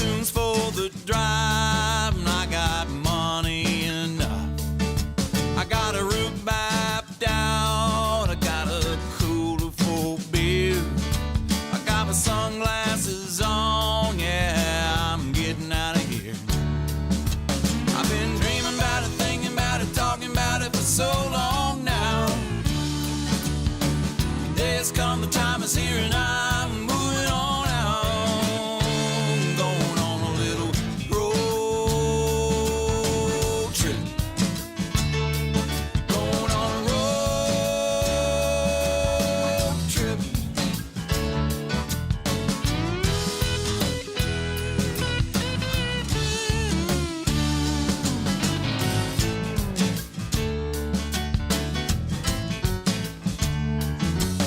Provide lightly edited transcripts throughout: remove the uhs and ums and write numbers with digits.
tunes for the drive, and I got money enough. I got a roof mapped out, I got a cooler for beer. I got my sunglasses on, yeah, I'm getting out of here. I've been dreaming about it, thinking about it, talking about it for so long now. The day has come, the time is here, and I'm moving on out. Going on a little road trip. Going on a road trip.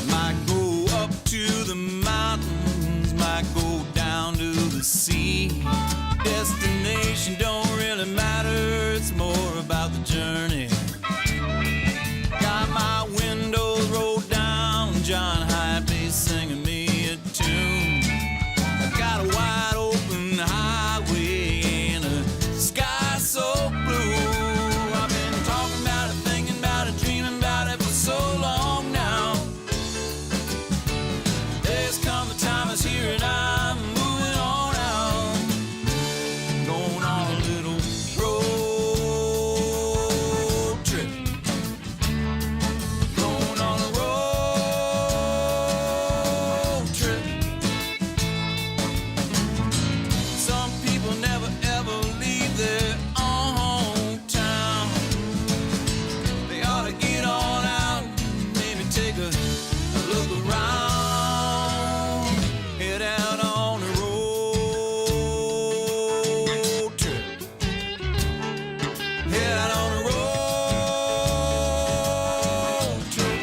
Might go up to the mountains, might go down to the sea. Destination don't really matter, it's more about the journey. Got my windows rolled down, John Hyde singing me a tune. I got a wide open highway and a sky so blue. I've been talking about it, thinking about it, dreaming about it for so long now. Days come, the time is here, and I'm moving on out. Going on a little road trip. Going on a road trip. Some people never ever leave their own town. They ought to get on out, maybe take a look around. Head out on a road trip. Head out on a road trip.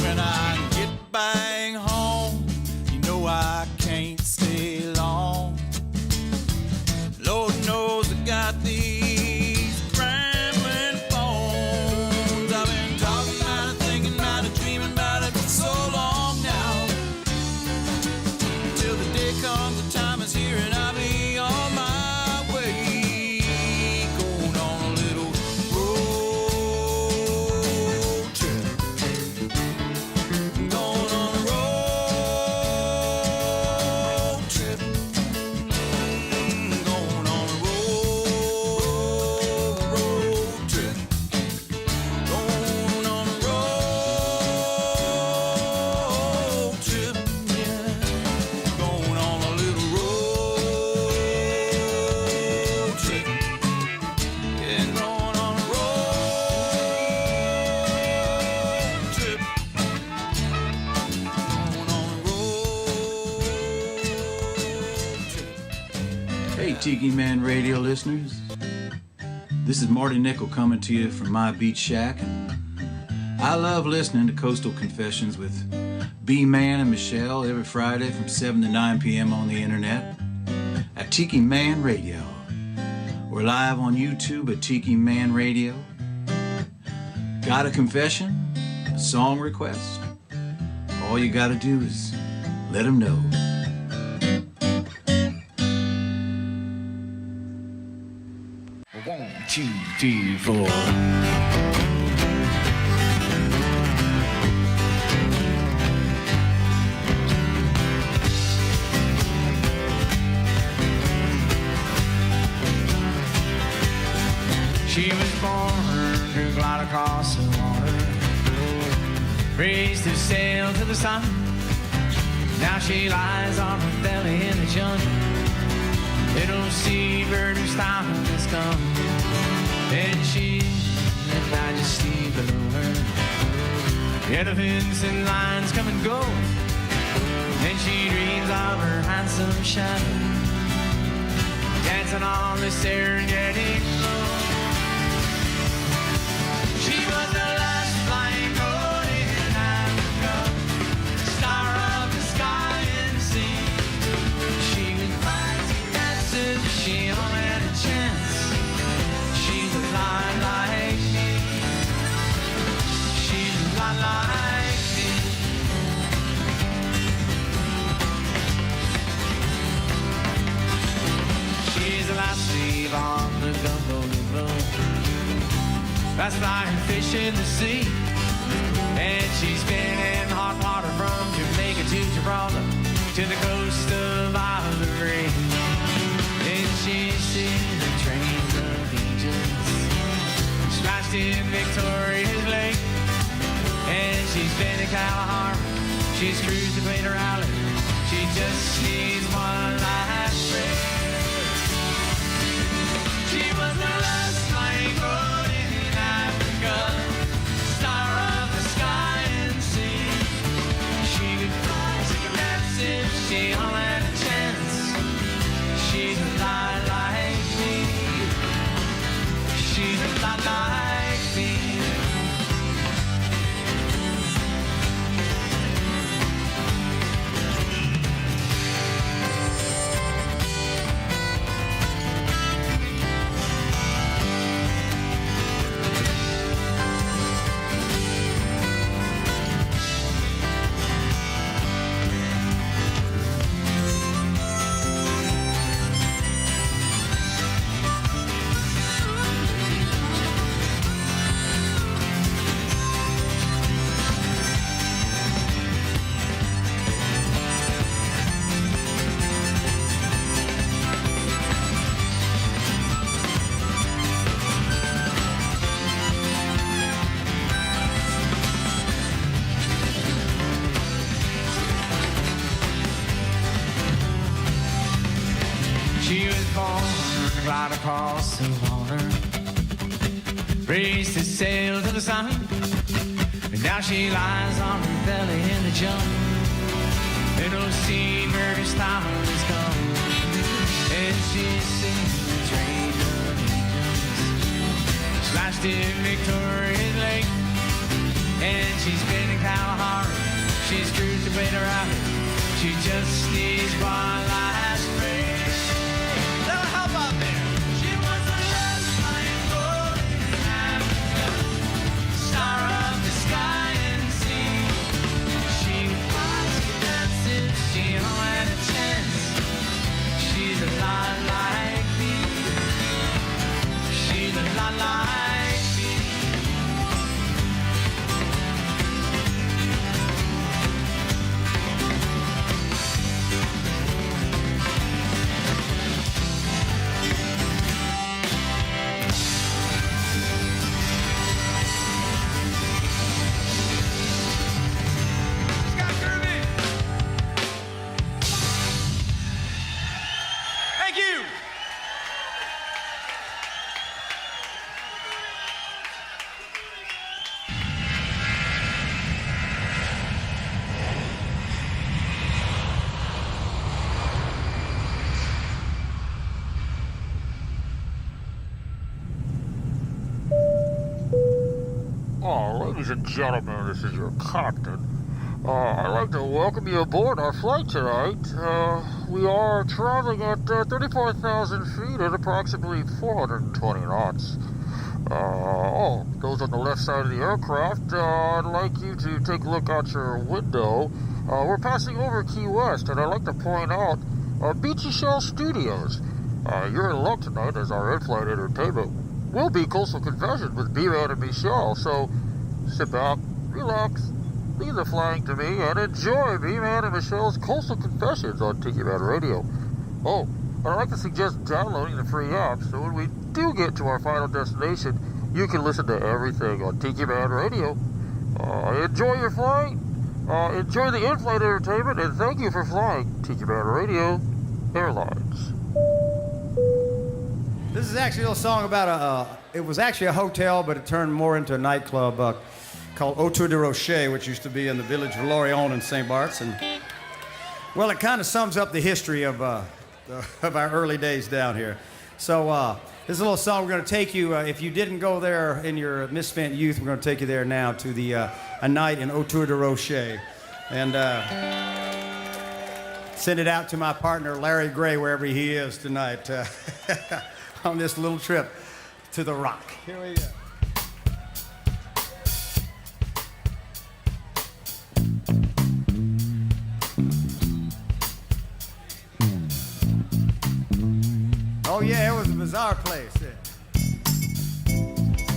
When I get back home, you know I can't stay long. Lord knows I got these trembling bones. I've been talking about it, thinking about it, dreaming about it for so long now. Till the day comes, the time is here, and I'll be on my way. Going on a little road trip. Going on a road trip. Going on a road trip. Going on a road trip. Yeah. Going on a little road trip. Yeah, going on a road trip. Going on a road trip. Hey, Tiki Man Radio listeners. This is Marty Nickel coming to you from my beach shack. I love listening to Coastal Confessions with B-Man and Michelle every Friday from 7 to 9 p.m. on the internet at Tiki Man Radio. We're live on YouTube at Tiki Man Radio. Got a confession? A song request? All you gotta do is let them know. 1, 2, 3, 4. She was born to glide across the water, raised to sail to the sun. Now she lies on her belly in the jungle. Little seabird whose time has come, and she's the majesty below her. Elephants and lions come and go, and she dreams of her handsome shadow, dancing on the Serengeti floor. She was the last flying goat in Africa, star of the sky and the sea. She was fighting dances, she only had That's flying fish in the sea. And she's been in hot water from Jamaica to Gibraltar to the coast of Ivory. And she's seen the trains of angels smashed in Victoria's Lake. And she's been in Kalahari. She's cruised the Equator Island. She just needs one last break. She was the last flying boat in Africa, star of the sky and sea. She could fly to the depths if she only had a chance. She's a lot like me. She's a lot like me. She was born right across the water, raised to sail to the sun, and now she lies on her belly in the jungle. And no seabird's time has come, and she's seen the train of angels smashed in Victoria's Lake. And she's been in Kalahari, she's cruised the Equator Island. She just needs one last break. She's a lot like me. She's a lot like me. Scott Kirby. Thank you. Ladies and gentlemen, this is your captain. I'd like to welcome you aboard our flight tonight. We are traveling at 34,000 feet at approximately 420 knots. Those on the left side of the aircraft, I'd like you to take a look out your window. We're passing over Key West, and I'd like to point out Beachy Shell Studios. You're in luck tonight, as our in-flight entertainment will be Coastal Confessions with B-Man and Michelle, so sit back, relax, leave the flying to me, and enjoy B-Man and Michelle's Coastal Confessions on Tiki Man Radio. Oh, I'd like to suggest downloading the free app, so when we do get to our final destination, you can listen to everything on Tiki Man Radio. Enjoy your flight, enjoy the in-flight entertainment, and thank you for flying Tiki Man Radio Airlines. This is actually a little song about it was actually a hotel, but it turned more into a nightclub called Autour de Rocher, which used to be in the village of Lorient in St. Bart's. And, well, it kind of sums up the history of our early days down here. So this is a little song. We're going to take you, if you didn't go there in your misspent youth, we're going to take you there now to the a night in Autour de Rocher. And send it out to my partner, Larry Gray, wherever he is tonight. On this little trip to the Rock. Here we go. Oh yeah, it was a bizarre place. Yeah.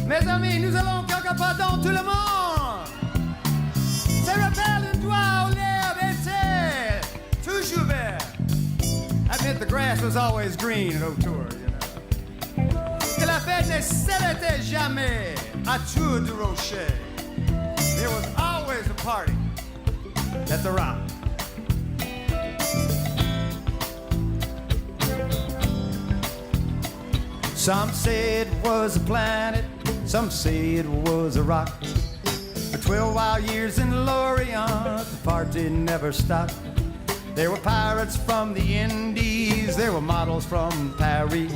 Mes amis, nous allons quelque part dans tout le monde. Se rappelle une doigt au l'air d'été, toujours vert. I admit the grass was always green at O'Toole, you know. Que la fête ne s'arrêtait jamais à Tour du Rocher. There was always a party at the Rock. Some say it was a planet, some say it was a rock. For 12 wild years in Lorient, the party never stopped. There were pirates from the Indies, there were models from Paris.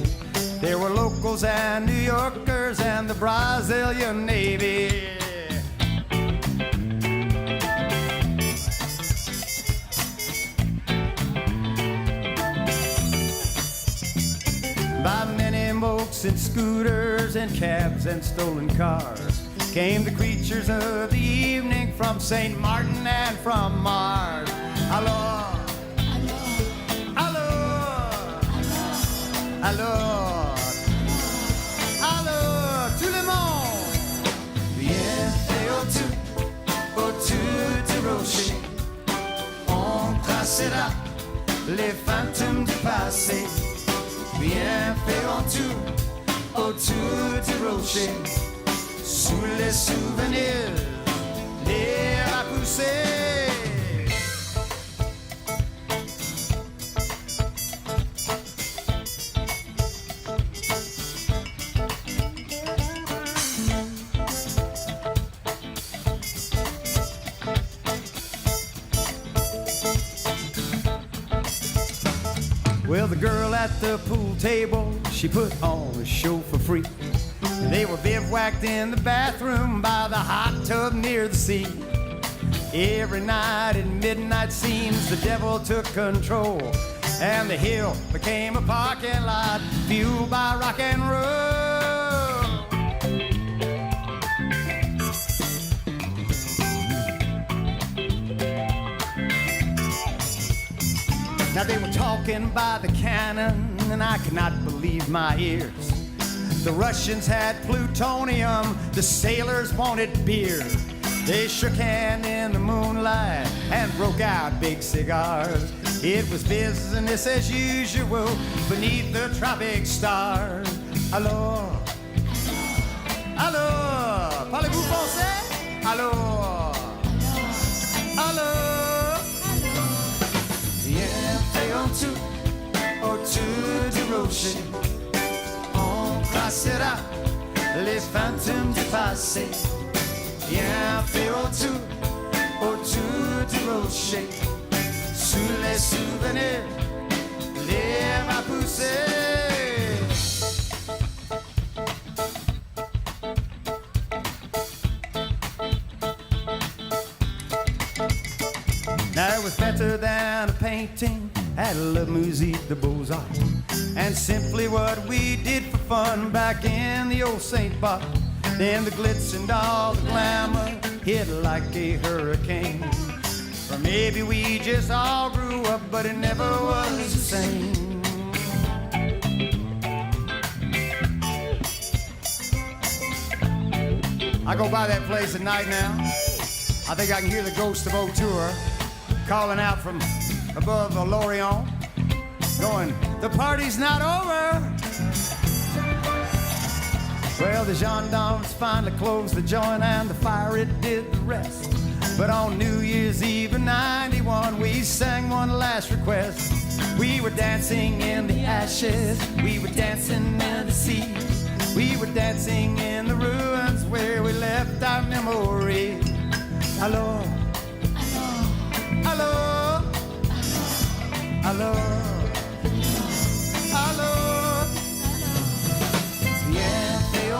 There were locals and New Yorkers and the Brazilian Navy. By many mopes and scooters and cabs and stolen cars came the creatures of the evening from St. Martin and from Mars. Alors, alors, alors, alors, tout le monde, viens et autour du rocher, on tracera les fantômes du passé. Viens faire un tour autour du rocher, sous les souvenirs, l'air à pousser. Well, the girl at the pool table, she put on a show for free. And they were bivouacked in the bathroom by the hot tub near the sea. Every night at midnight seems the devil took control, and the hill became a parking lot fueled by rock and roll. Now they were talking by the cannon, and I could not believe my ears. The Russians had plutonium, the sailors wanted beer. They shook hands in the moonlight and broke out big cigars. It was business as usual beneath the tropic stars. Alors, alors, parlez-vous français? Alors, alors, viens faire autour du rocher. On tracera les fantômes du passé. Viens faire autour du rocher. Sous les souvenirs, l'air m'a poussé. Now it was better than a painting at La Musique de Beaux-Arts, and simply what we did for fun back in the old St. Barth. Then the glitz and all the glamour hit like a hurricane. Or maybe we just all grew up, but it never was the same. I go by that place at night now. I think I can hear the ghost of O'Toole calling out from above the Lorient, going, the party's not over. Well, the gendarmes finally closed the joint and the fire, it did the rest. But on New Year's Eve in '91, we sang one last request. We were dancing in the ashes, we were dancing in the sea. We were dancing in the ruins where we left our memory. Alors, alors, alors, alors, viens faire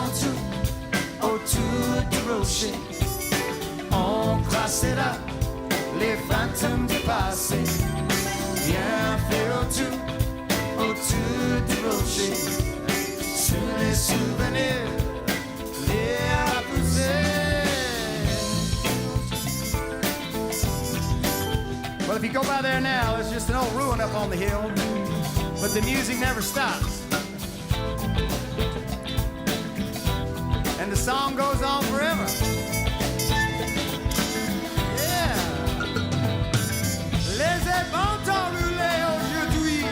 autour du rocher. On croisera les fantômes du passé. Viens faire autour du rocher. Sous les souvenirs, l'air à pousser. Well, if you go by there now, there's just an old ruin up on the hill, but the music never stops. And the song goes on forever. Yeah. Les bon temps roulé aujourd'hui.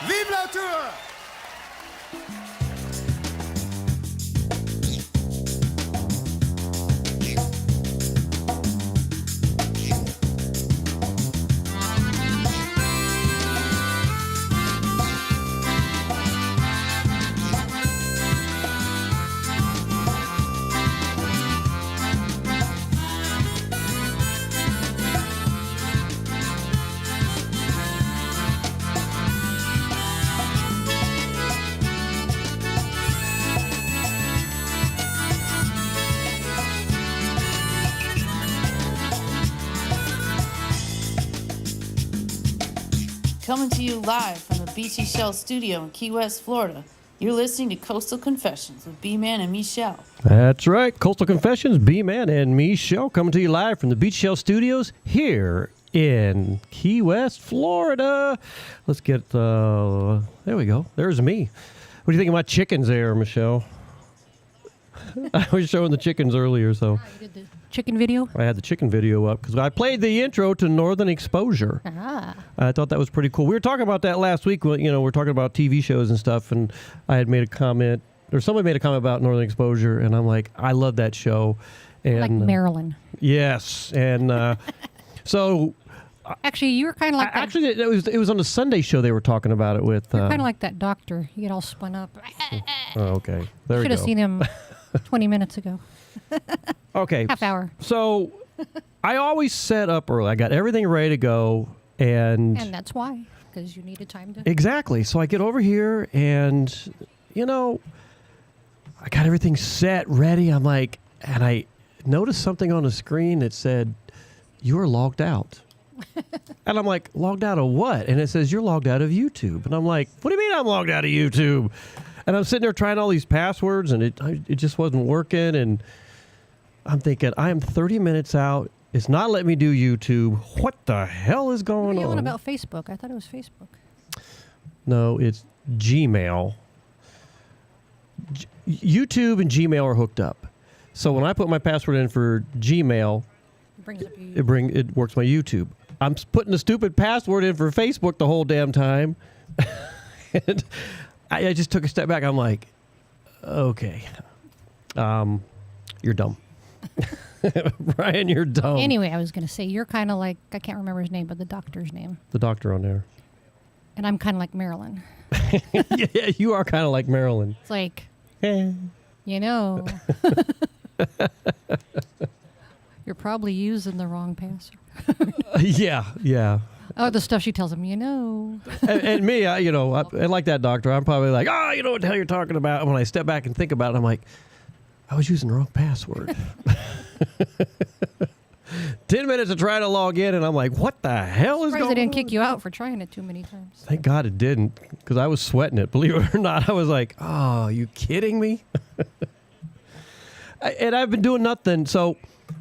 Vive la tour! Coming to you live from the Beachy Shell studio in Key West, Florida. You're listening to Coastal Confessions with B-Man and Michelle. That's right. Coastal Confessions, B-Man and Michelle coming to you live from the Beach Shell Studios here in Key West, Florida. Let's get, there we go. There's me. What do you think of my chickens there, Michelle? I was showing the chickens earlier, so. You did the chicken video? I had the chicken video up because I played the intro to Northern Exposure. Ah. I thought that was pretty cool. We were talking about that last week. We're talking about TV shows and stuff, and I had made a comment, or somebody made a comment about Northern Exposure, and I'm like, I love that show. And Like Maryland. Yes, and so. Actually, you were kind of like that. Actually, it was on the Sunday show they were talking about it with. You're kind of like that doctor. You get all spun up. Oh, okay. There we go. Should have seen him 20 minutes ago. Okay. Half hour. So I always set up early. I got everything ready to go, and that's why, because you needed time to. Exactly. So I get over here, and I got everything set, ready. I'm like, and I noticed something on the screen that said, "You are logged out." And I'm like, logged out of what? And it says, you're logged out of YouTube. And I'm like, what do you mean I'm logged out of YouTube? And I'm sitting there trying all these passwords, and it just wasn't working. And I'm thinking, I am 30 minutes out. It's not letting me do YouTube. What the hell is going What are you on? on about Facebook? I thought it was Facebook. No, it's Gmail. YouTube and Gmail are hooked up. So when I put my password in for Gmail, It brings up your it works my YouTube. I'm putting the stupid password in for Facebook the whole damn time. And I just took a step back. I'm like, okay, you're dumb. Brian, you're dumb. Anyway, I was going to say, you're kind of like, I can't remember his name, but the doctor's name. The doctor on there. And I'm kind of like Marilyn. Yeah, you are kind of like Marilyn. It's like, Eh. you're probably using the wrong password. Yeah. Oh, the stuff she tells him, And me, I like that doctor. I'm probably like, you know what the hell you're talking about. And when I step back and think about it, I'm like, I was using the wrong password. 10 minutes to try to log in, and I'm like, what the hell is going on? They didn't kick you out for trying it too many times. Thank God it didn't, because I was sweating it. Believe it or not, I was like, oh, are you kidding me? And I've been doing nothing. So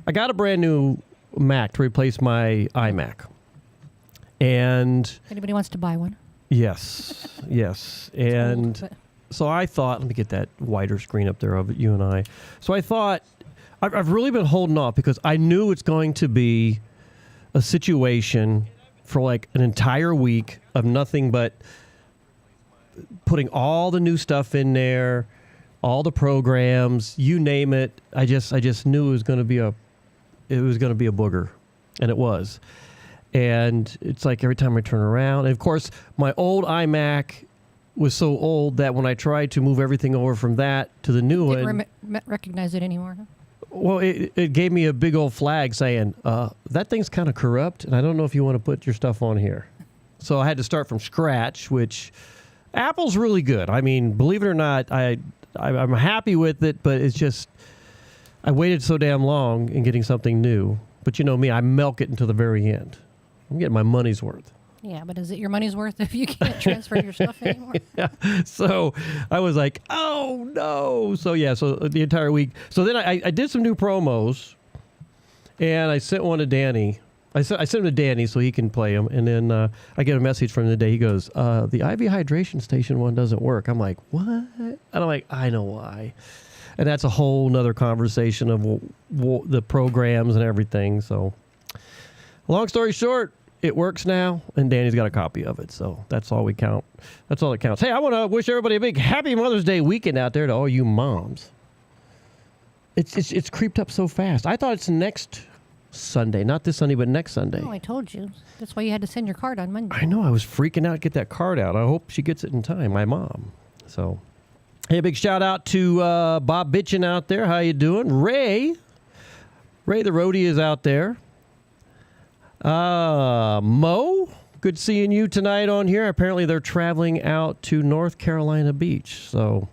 I got a brand new Mac to replace my iMac. And If anybody wants to buy one. yes. And old, so I thought, let me get that wider screen up there of you and I. So I thought, I've really been holding off because I knew it's going to be a situation for like an entire week of nothing but putting all the new stuff in there, all the programs, you name it. I just knew it was going to be a booger, and it was. And it's like every time I turn around, and of course my old iMac was so old that when I tried to move everything over from that to the new one, Didn't recognize it anymore. Huh? well, it gave me a big old flag saying, that thing's kind of corrupt, and I don't know if you want to put your stuff on here. So I had to start from scratch, which Apple's really good. I mean, believe it or not, I'm happy with it, but it's just, I waited so damn long in getting something new. But you know me, I milk it until the very end. I'm getting my money's worth. Yeah, but is it your money's worth if you can't transfer your stuff anymore? Yeah. So I was like, oh no. So yeah, so the entire week. So then I did some new promos, and I sent one to Danny. I sent him to Danny so he can play them, and then I get a message from him today. He goes, the IV hydration station one doesn't work. I'm like, what? And I'm like, I know why. And that's a whole nother conversation of the programs and everything. So long story short, it works now, and Danny's got a copy of it, so that's all we count. That's all that counts. Hey, I want to wish everybody a big happy Mother's Day weekend out there to all you moms. It's creeped up so fast. I thought it's next Sunday, not this Sunday, but next Sunday. Oh, I told you. That's why you had to send your card on Monday. I know. I was freaking out to get that card out. I hope she gets it in time, my mom. So, hey, big shout out to Bob Bitchin out there. How you doing? Ray the roadie is out there. Mo, good seeing you tonight on here. Apparently they're traveling out to North Carolina Beach. So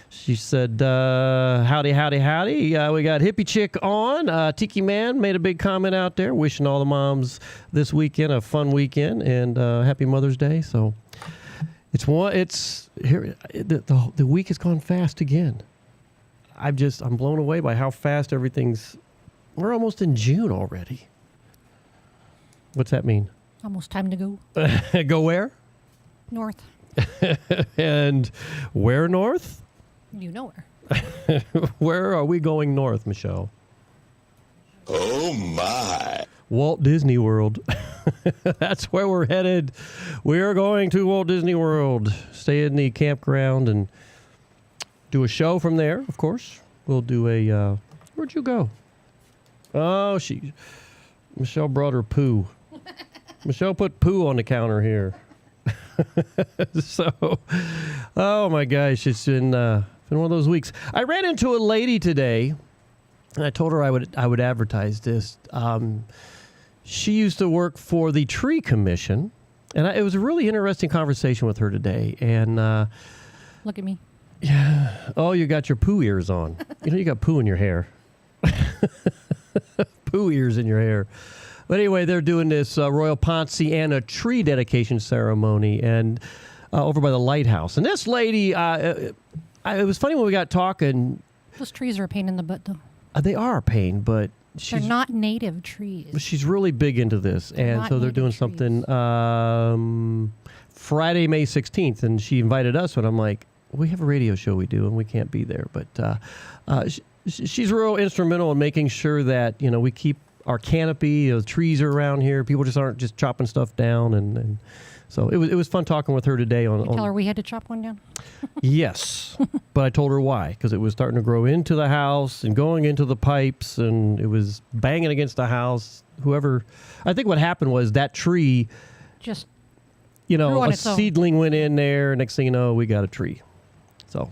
she said, howdy. We got Hippie Chick on. Tiki Man made a big comment out there, wishing all the moms this weekend a fun weekend and happy Mother's Day. So it's here. The week has gone fast again. I'm blown away by how fast we're almost in June already. What's that mean? Almost time to go. Go where? North. And where north? You know where. Where are we going north, Michelle? Oh, my. Walt Disney World. That's where we're headed. We are going to Walt Disney World. Stay in the campground and do a show from there, of course. We'll do a... where'd you go? Oh, Michelle brought her poo. Michelle put poo on the counter here. So, oh my gosh, it's been one of those weeks. I ran into a lady today, and I told her I would advertise this. She used to work for the Tree Commission, and it was a really interesting conversation with her today. And look at me. Yeah. Oh, you got your poo ears on. You got poo in your hair. Poo ears in your hair. But anyway, they're doing this Royal Ponciana tree dedication ceremony and over by the lighthouse. And this lady, it was funny when we got talking. Those trees are a pain in the butt, though. They are a pain, but they're not native trees. She's really big into this. And so they're doing something Friday, May 16th. And she invited us, and I'm like, we have a radio show we do, and we can't be there. But she's real instrumental in making sure that, we keep our canopy, the trees are around here. People just aren't just chopping stuff down, and so it was fun talking with her today. Tell her we had to chop one down. Yes, but I told her why, because it was starting to grow into the house and going into the pipes, and it was banging against the house. I think what happened was that tree, just a seedling went in there. Next thing you know, we got a tree. So,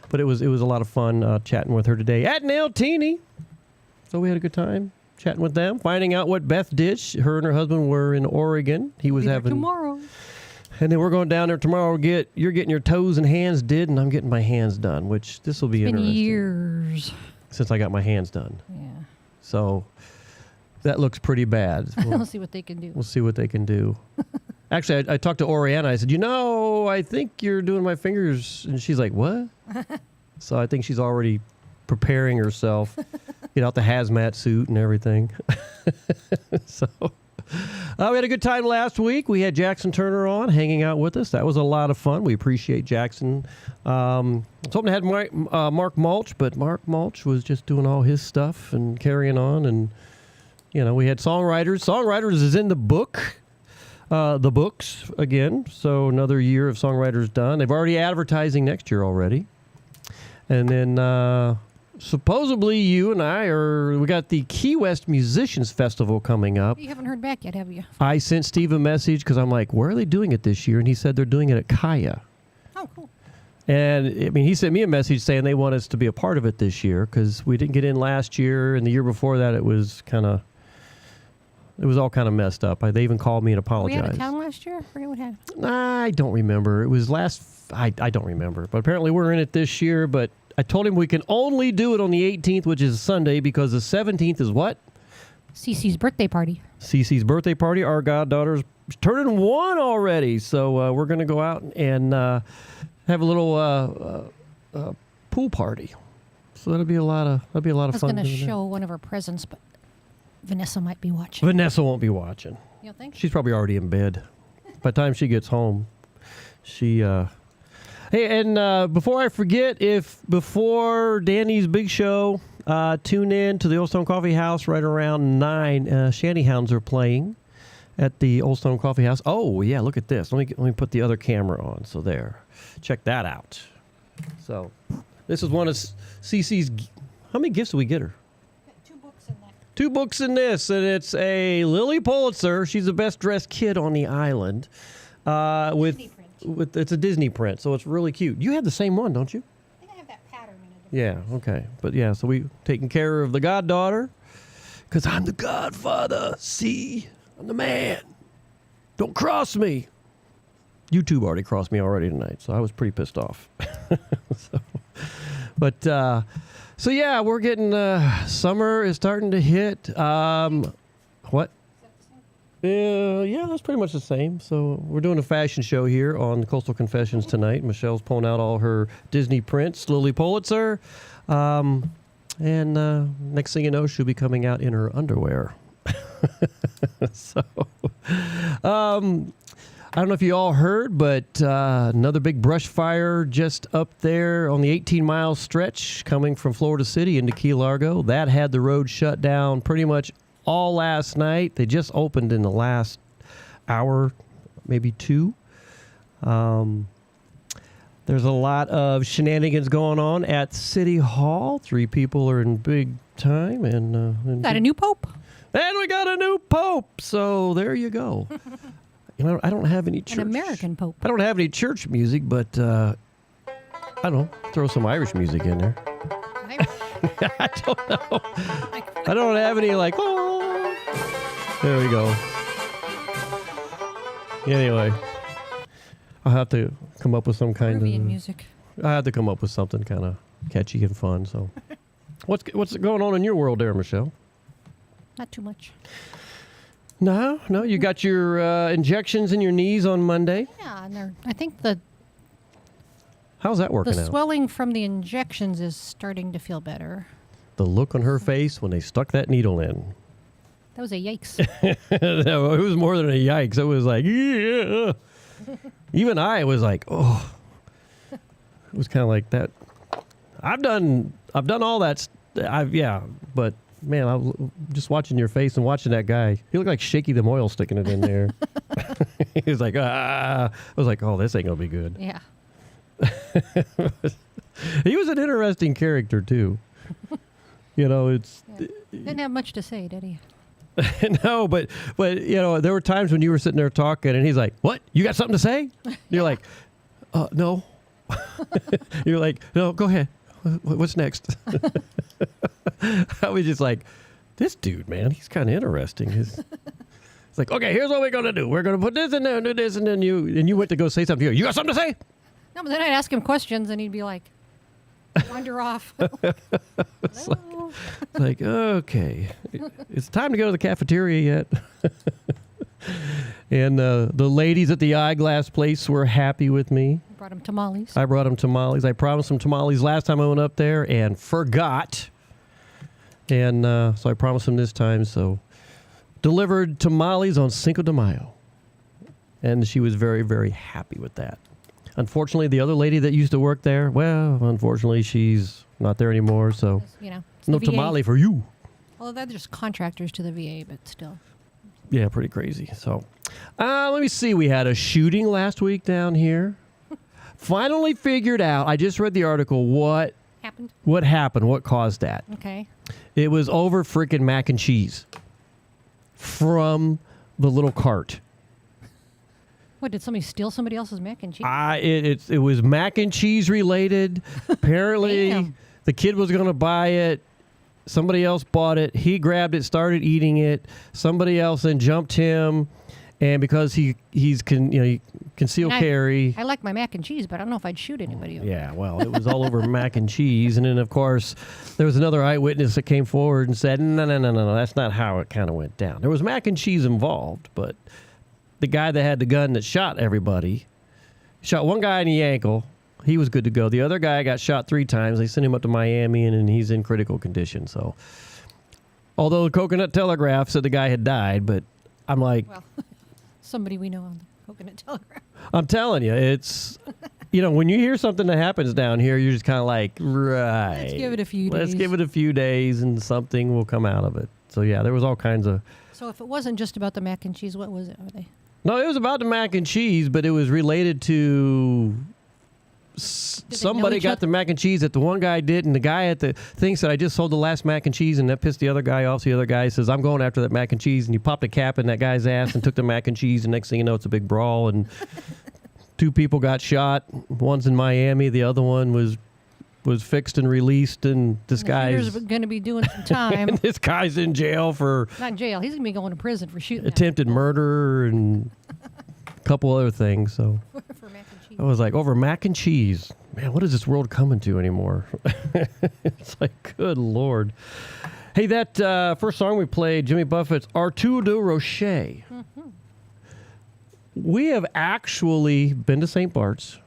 but it was a lot of fun chatting with her today at Nailtini. So we had a good time chatting with them, finding out what Beth did. Her and her husband were in Oregon. He was having tomorrow, and then we're going down there tomorrow. You're getting your toes and hands did, and I'm getting my hands done, which this will be interesting. Years since I got my hands done. Yeah. So that looks pretty bad. We'll see what they can do. We'll see what they can do. Actually, I talked to Oriana. I said, I think you're doing my fingers, and she's like, what? So I think she's already preparing herself, get out the hazmat suit and everything. So we had a good time last week. We had Jackson Turner on, hanging out with us. That was a lot of fun. We appreciate Jackson. I was hoping to have Mark Mulch, but Mark Mulch was just doing all his stuff and carrying on. And, we had songwriters. Songwriters is in the book. The books again. So another year of songwriters done. They've already advertising next year already. And then supposedly you and we got the Key West Musicians Festival coming up. You haven't heard back yet, have you? I sent Steve a message because I'm like, where are they doing it this year? And he said they're doing it at Kaya. Oh, cool. And he sent me a message saying they want us to be a part of it this year because we didn't get in last year, and the year before that it was all kind of messed up. They even called me and apologized. Were we out of town last year? I forget what happened. I don't remember. It was I don't remember. But apparently we're in it this year. But I told him we can only do it on the 18th, which is a Sunday, because the 17th is what? Cece's birthday party. Cece's birthday party. Our goddaughter's turning 1 already, so we're going to go out and have a little pool party. So that'll be a lot of fun. I was going to show one of her presents, but Vanessa might be watching. Vanessa won't be watching. You don't think? She's probably already in bed by the time she gets home. She hey, and before I forget, before Danny's big show, tune in to the Old Stone Coffee House right around 9. Shantyhounds are playing at the Old Stone Coffee House. Oh yeah, look at this. Let me put the other camera on. So there, check that out. So this is one of Cece's. How many gifts did we get her? 2 books in that. 2 books in this, and it's a Lily Pulitzer. She's the best dressed kid on the island. It's a Disney print, so it's really cute. You have the same one, don't you? I think I have that pattern in it. Yeah, okay. But yeah, so we taking care of the goddaughter, because I'm the godfather. See? I'm the man. Don't cross me. YouTube already crossed me already tonight, so I was pretty pissed off. So yeah, we're getting, summer is starting to hit. What? Yeah, that's pretty much the same. So we're doing a fashion show here on Coastal Confessions tonight. Michelle's pulling out all her Disney prints, Lily Pulitzer. And next thing you know, she'll be coming out in her underwear. So, I don't know if you all heard, but another big brush fire just up there on the 18-mile stretch coming from Florida City into Key Largo. That had the road shut down pretty much all last night. They just opened in the last hour, maybe 2. There's a lot of shenanigans going on at City Hall. 3 people are in big time. And Got a new pope. And we got a new pope. So there you go. You know, I don't have any church. An American pope. I don't have any church music, but I don't know. Throw some Irish music in there. Irish? I don't know. I don't have any like, oh. There we go. Anyway, I'll have to come up with some kind Peruvian of music. I have to come up with something kind of catchy and fun. So, what's going on in your world there, Michelle? Not too much. No, you got your injections in your knees on Monday. Yeah, and I think How's that working the out? swelling from the injections is starting to feel better. The look on her face when they stuck that needle in. That was a yikes. No, it was more than a yikes. It was like, yeah. Even I was like, oh. It was kind of like that. I've done all that. But man, I was just watching your face and watching that guy. He looked like Shaky the Moyle sticking it in there. He was like, I was like, oh, this ain't gonna be good. Yeah. He was an interesting character too. You know, Didn't have much to say, did he? No, but you know, there were times when you were sitting there talking, and he's like, "What? You got something to say?" You're like, "No." You're like, "No, go ahead. What's next?" I was just like, "This dude, man, he's kind of interesting." It's like, "Okay, here's what we're gonna do. We're gonna put this in there and do this," and then you went to go say something. You got something to say? No, but then I'd ask him questions, and he'd be like, wander off. It's like, okay, it's time to go to the cafeteria yet. And the ladies at the eyeglass place were happy with me. Brought him tamales. I brought them tamales. I promised them tamales last time I went up there and forgot. And so I promised them this time. So delivered tamales on Cinco de Mayo. And she was very, very happy with that. Unfortunately, the other lady that used to work there, well, unfortunately, she's not there anymore. So You know, it's no the VA. tamale for you. Well, they're just contractors to the VA, but still. Yeah, pretty crazy. So let me see. We had a shooting last week down here. Finally figured out, I just read the article, what Happened? what caused that. Okay. It was over freaking mac and cheese from the little cart. What, did somebody steal somebody else's mac and cheese? It was mac and cheese related. Apparently, Damn. the kid was going to buy it. Somebody else bought it. He grabbed it, started eating it. Somebody else then jumped him. And because he's conceal carry. I like my mac and cheese, but I don't know if I'd shoot anybody over. Yeah, well, it was all over mac and cheese. And then, of course, there was another eyewitness that came forward and said, no, that's not how it kind of went down. There was mac and cheese involved, but the guy that had the gun that shot everybody shot one guy in the ankle. He was good to go. The other guy got shot 3 times. They sent him up to Miami, and he's in critical condition. So, although the Coconut Telegraph said the guy had died, but I'm like... Well, somebody we know on the Coconut Telegraph. I'm telling you, it's... when you hear something that happens down here, you're just kind of like, right. Let's give it a few days. Let's give it a few days, and something will come out of it. So, yeah, there was all kinds of... So if it wasn't just about the mac and cheese, what was it? Were they? No, it was about the mac and cheese, but it was related to... Somebody got the mac and cheese that the one guy did, and the guy at the thing said, I just sold the last mac and cheese, and that pissed the other guy off. So the other guy says, I'm going after that mac and cheese, and he popped a cap in that guy's ass and took the mac and cheese, and next thing you know, it's a big brawl, and 2 people got shot. One's in Miami. The other one was fixed and released, and this guy's going to be doing some time. And this guy's in jail for... Not in jail. He's going to be going to prison for shooting attempted murder and a couple other things, so... for mac and cheese. I was like, over mac and cheese. Man, what is this world coming to anymore? It's like, good Lord. Hey, that first song we played, Jimmy Buffett's Arturo de Rocher. Mm-hmm. We have actually been to St. Bart's,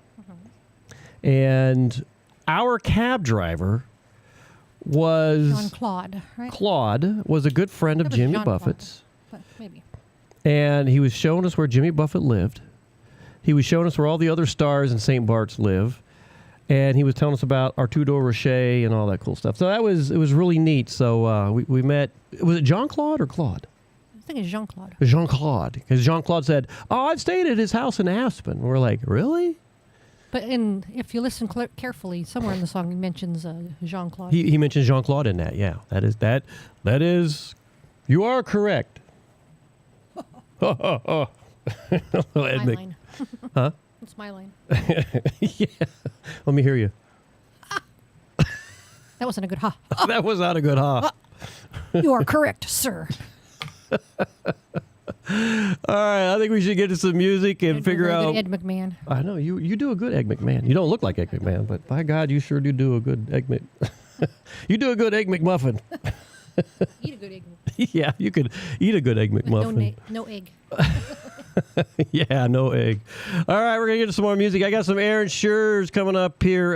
and our cab driver was... Jean-Claude, right? Claude was a good friend of Jimmy Buffett's. But maybe. And he was showing us where Jimmy Buffett lived. He was showing us where all the other stars in St. Bart's live. And he was telling us about Arturo Rocher and all that cool stuff. So it was really neat. So we met. Was it Jean-Claude or Claude? I think it's Jean-Claude. Jean-Claude. Because Jean-Claude said, I've stayed at his house in Aspen. We're like, really? But if you listen carefully, somewhere in the song he mentions Jean-Claude. He mentions Jean-Claude in that, yeah. That is, you are correct. My line. Huh? It's my line. Yeah. Let me hear you. That wasn't a good ha. That was not a good ha. You are correct, sir. All right, I think we should get to some music and figure out... Ed McMahon. I know, you do a good Egg McMahon. You don't look like Egg McMahon, but by God, you sure do a good Egg Mc... You do a good Egg McMuffin. Eat a good egg. Yeah, you could eat a good Egg McMuffin. No egg. Yeah, no egg. All right, we're going to get to some more music. I got some Aaron Schur's coming up here.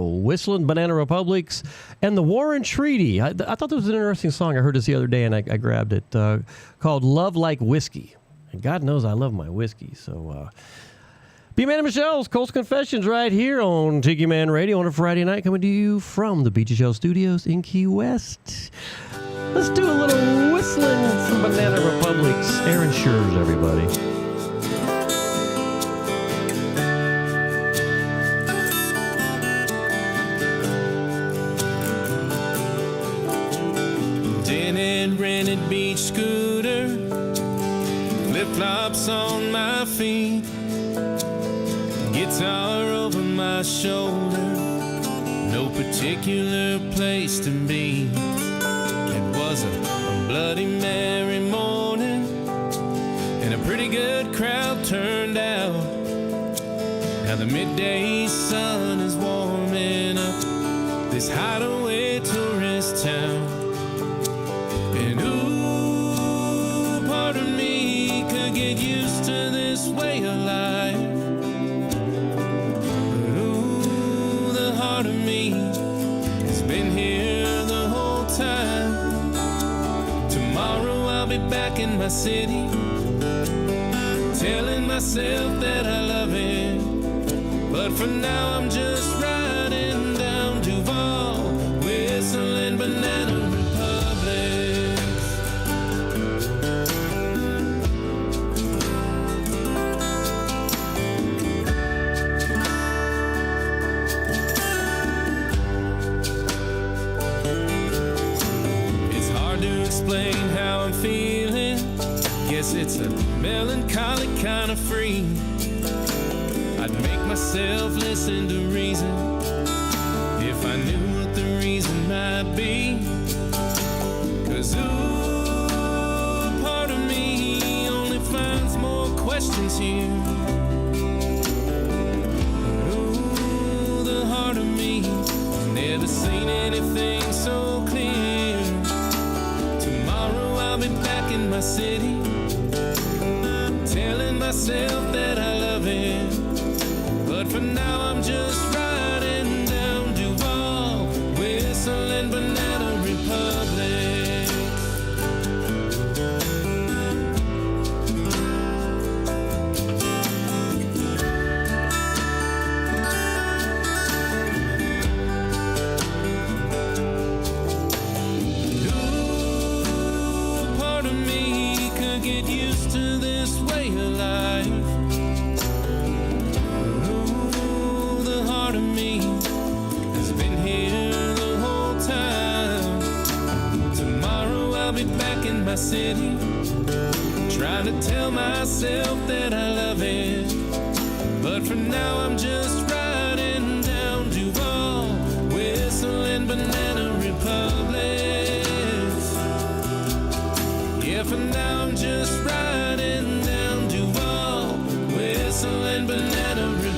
Whistling Banana Republics and the Warren Treaty. I thought this was an interesting song. I heard this the other day, and I grabbed it, called Love Like Whiskey. And God knows I love my whiskey. So, B-Man and Michelle's Coast Confessions right here on Tiki Man Radio on a Friday night, coming to you from the Beach Shell Studios in Key West. Let's do a little whistling from Banana Republics. Aaron Schur's, everybody. Tinted rented beach scooter, flip-flops on my feet, guitar over my shoulder, no particular place to be. It was a Bloody Mary morning, and a pretty good crowd turned out. Now the midday sun is warming up this hideaway tourist town. And ooh, part of me could get used to this way of life. But ooh, the heart of me has been here the whole time. Tomorrow I'll be back in my city, telling myself that I love it. But for now I'm just riding down Duval, whistling Banana Republics. It's hard to explain how I'm feeling. Guess it's a melancholy kind of free. I'd make myself listen to reason if I knew what the reason might be. 'Cause ooh, part of me only finds questions here. Ooh, the heart of me never seen anything so clear. Tomorrow I'll be back in my city, telling myself that I love it. But for now I'm just riding down Duval, whistling Banana Republic. Get used to this way of life. Ooh, the heart of me has been here the whole time. Tomorrow I'll be back in my city, trying to tell myself that I love it. But for now I'm just riding down Duval, whistling Banana Republic. Yeah, for now I'm just riding down Duval, whistling Banana Republic.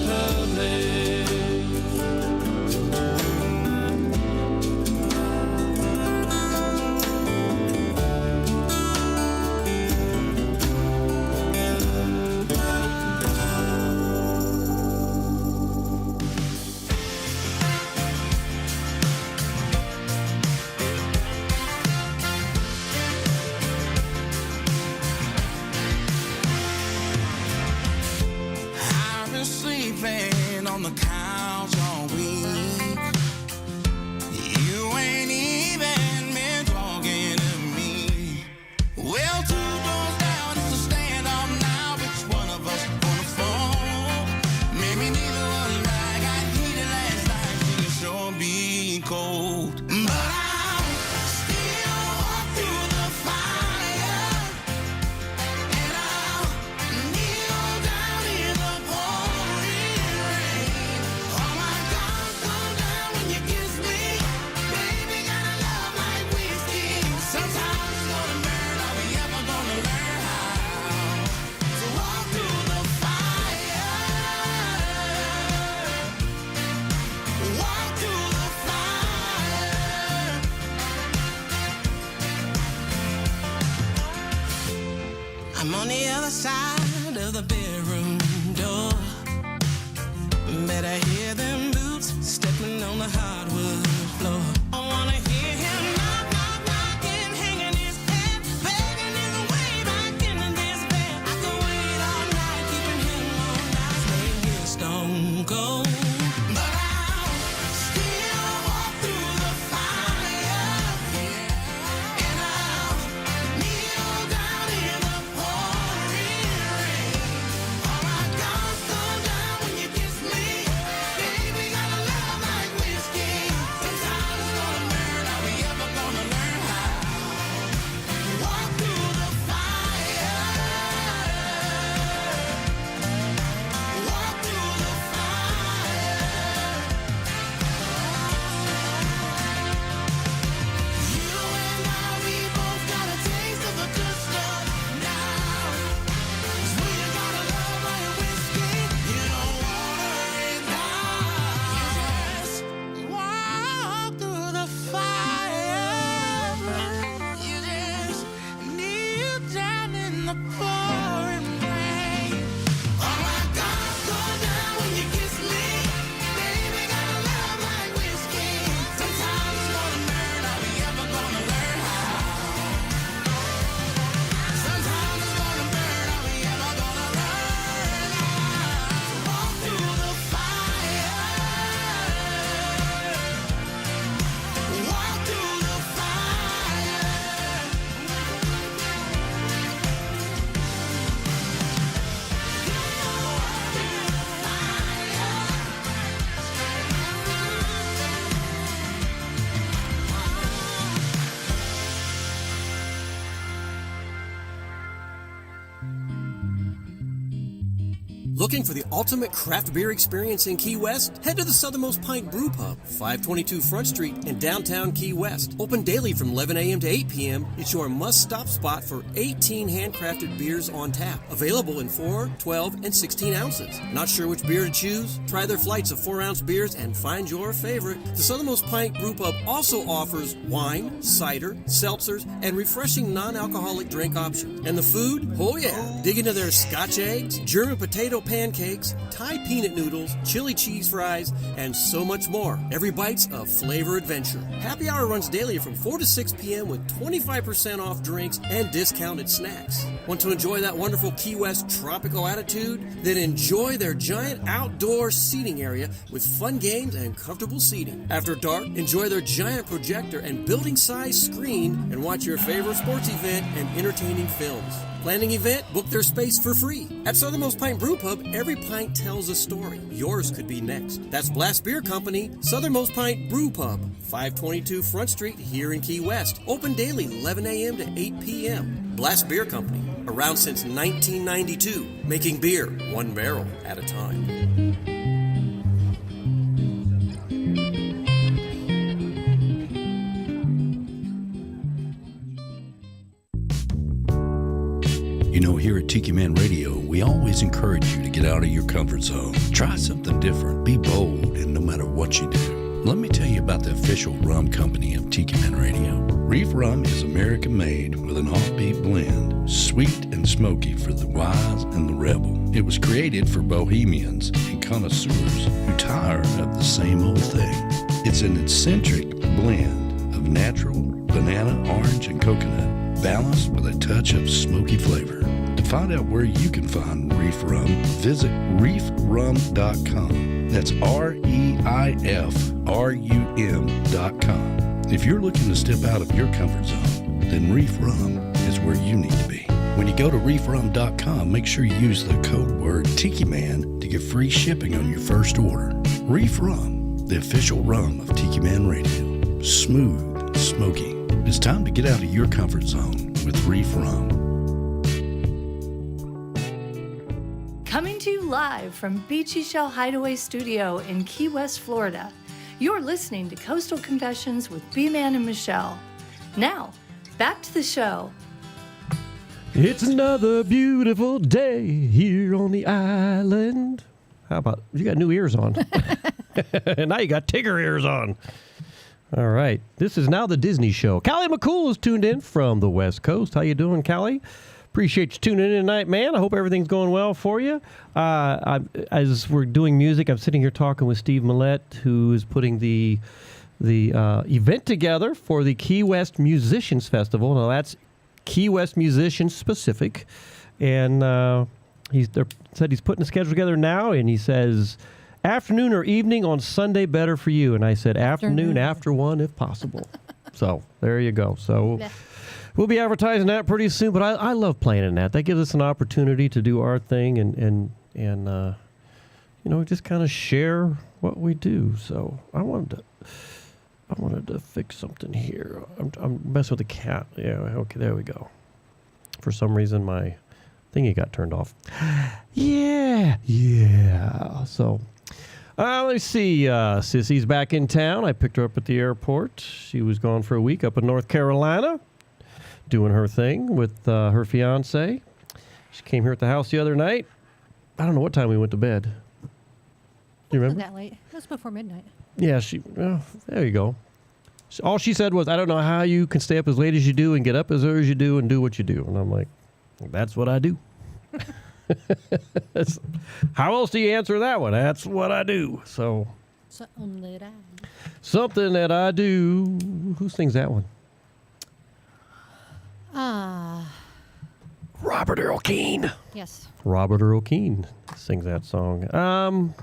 On the couch all week, you ain't even been talking to me. Well, 2 doors down, it's a standoff now. Which one of us gonna fall? Maybe neither one right. Got heated last night, it'll sure be cold. But I'll still walk through the fire, and I'll kneel down in the pouring rain. Oh my God, come down when you kiss me. Baby, got a love like whiskey. Sometimes it's gonna burn, are we ever gonna learn how? So walk through the fire. Walk through the fire. I'm on the other side of the bedroom door. Better hear them boots stepping on the hardwood floor. I wanna hear him knock, knock, knocking, hanging his head, begging his way back into this bed. I could wait all night, keeping him all night, staying here stone cold. But I'll still walk through the fire, and I'll kneel down in the pouring rain. Oh my God, slow down when you kiss me. Baby, got a love like whiskey. Sometimes it's Looking for the ultimate craft beer experience in Key West? Head to the Southernmost Pint Brewpub, 522 Front Street in downtown Key West. Open daily from 11 a.m. to 8 p.m., it's your must-stop spot for 18 handcrafted beers on tap. Available in 4, 12, and 16 ounces. Not sure which beer to choose? Try their flights of 4-ounce beers and find your favorite. The Southernmost Pint Brewpub also offers wine, cider, seltzers, and refreshing non-alcoholic drink options. And the food? Oh yeah! Dig into their Scotch eggs, German potato pancakes, Thai peanut noodles, chili cheese fries, and so much more. Every bite's a flavor adventure. Happy hour runs daily from 4 to 6 p.m. with 25% off drinks and discounted snacks. Want to enjoy that wonderful Key West tropical attitude? Then enjoy their giant outdoor seating area with fun games and comfortable seating. After dark, enjoy their giant projector and building-sized screen and watch your favorite sports event and entertaining films. Planning event? Book their space for free. At Southernmost Pint Brewpub, every pint tells a story. Yours could be next. That's Blast Beer Company, Southernmost Pint Brewpub, 522 Front Street here in Key West. Open daily 11 a.m. to 8 p.m. Blast Beer Company, around since 1992, making beer one barrel at a time. You know, here at Tiki Man Radio, we always encourage you to get out of your comfort zone. Try something different. Be bold, and no matter what you do. Let me tell you about the official rum company of Tiki Man Radio. Reef Rum is American-made with an offbeat blend, sweet and smoky for the wise and the rebel. It was created for bohemians and connoisseurs who tire of the same old thing. It's an eccentric blend of natural banana, orange, and coconut, balanced with a touch of smoky flavor. To find out where you can find Reef Rum, visit reefrum.com. That's REIFRUM.com. If you're looking to step out of your comfort zone, then Reef Rum is where you need to be. When you go to reefrum.com, make sure you use the code word Tiki Man to get free shipping on your first order. Reef Rum, the official rum of Tiki Man Radio. Smooth, smoky. It's time to get out of your comfort zone with Reef Rum. Coming to you live from Beachy Shell Hideaway Studio in Key West, Florida. You're listening to Coastal Confessions with B-Man and Michelle. Now, back to the show. It's another beautiful day here on the island. How about, you got new ears on. And now you got Tigger ears on. All right. This is now the Disney show. Callie McCool is tuned in from the West Coast. How you doing, Callie? Appreciate you tuning in tonight, man. I hope everything's going well for you. As we're doing music, I'm sitting here talking with Steve Millett, who is putting the event together for the Key West Musicians Festival. Now, that's Key West musicians specific. And he said he's putting the schedule together now, and he says, afternoon or evening on Sunday better for you. And I said, afternoon after 1 if possible. So there you go. So we'll be advertising that pretty soon, but I love playing in that. That gives us an opportunity to do our thing and you know, just kind of share what we do. So I wanted to fix something here. I'm messing with the cat. Yeah, okay, there we go. For some reason, my thingy got turned off. Yeah. So let's see. Sissy's back in town. I picked her up at the airport. She was gone for a week up in North Carolina, doing her thing with her fiance. She came here at the house the other night. I don't know what time we went to bed. Do you remember? Not that late. It was before midnight. Yeah, there you go. All she said was, I don't know how you can stay up as late as you do and get up as early as you do and do what you do. And I'm like, that's what I do. How else do you answer that one? That's what I do. So Something that I do. Something that I do. Who sings that one? Robert Earl Keen. Yes. Robert Earl Keen sings that song.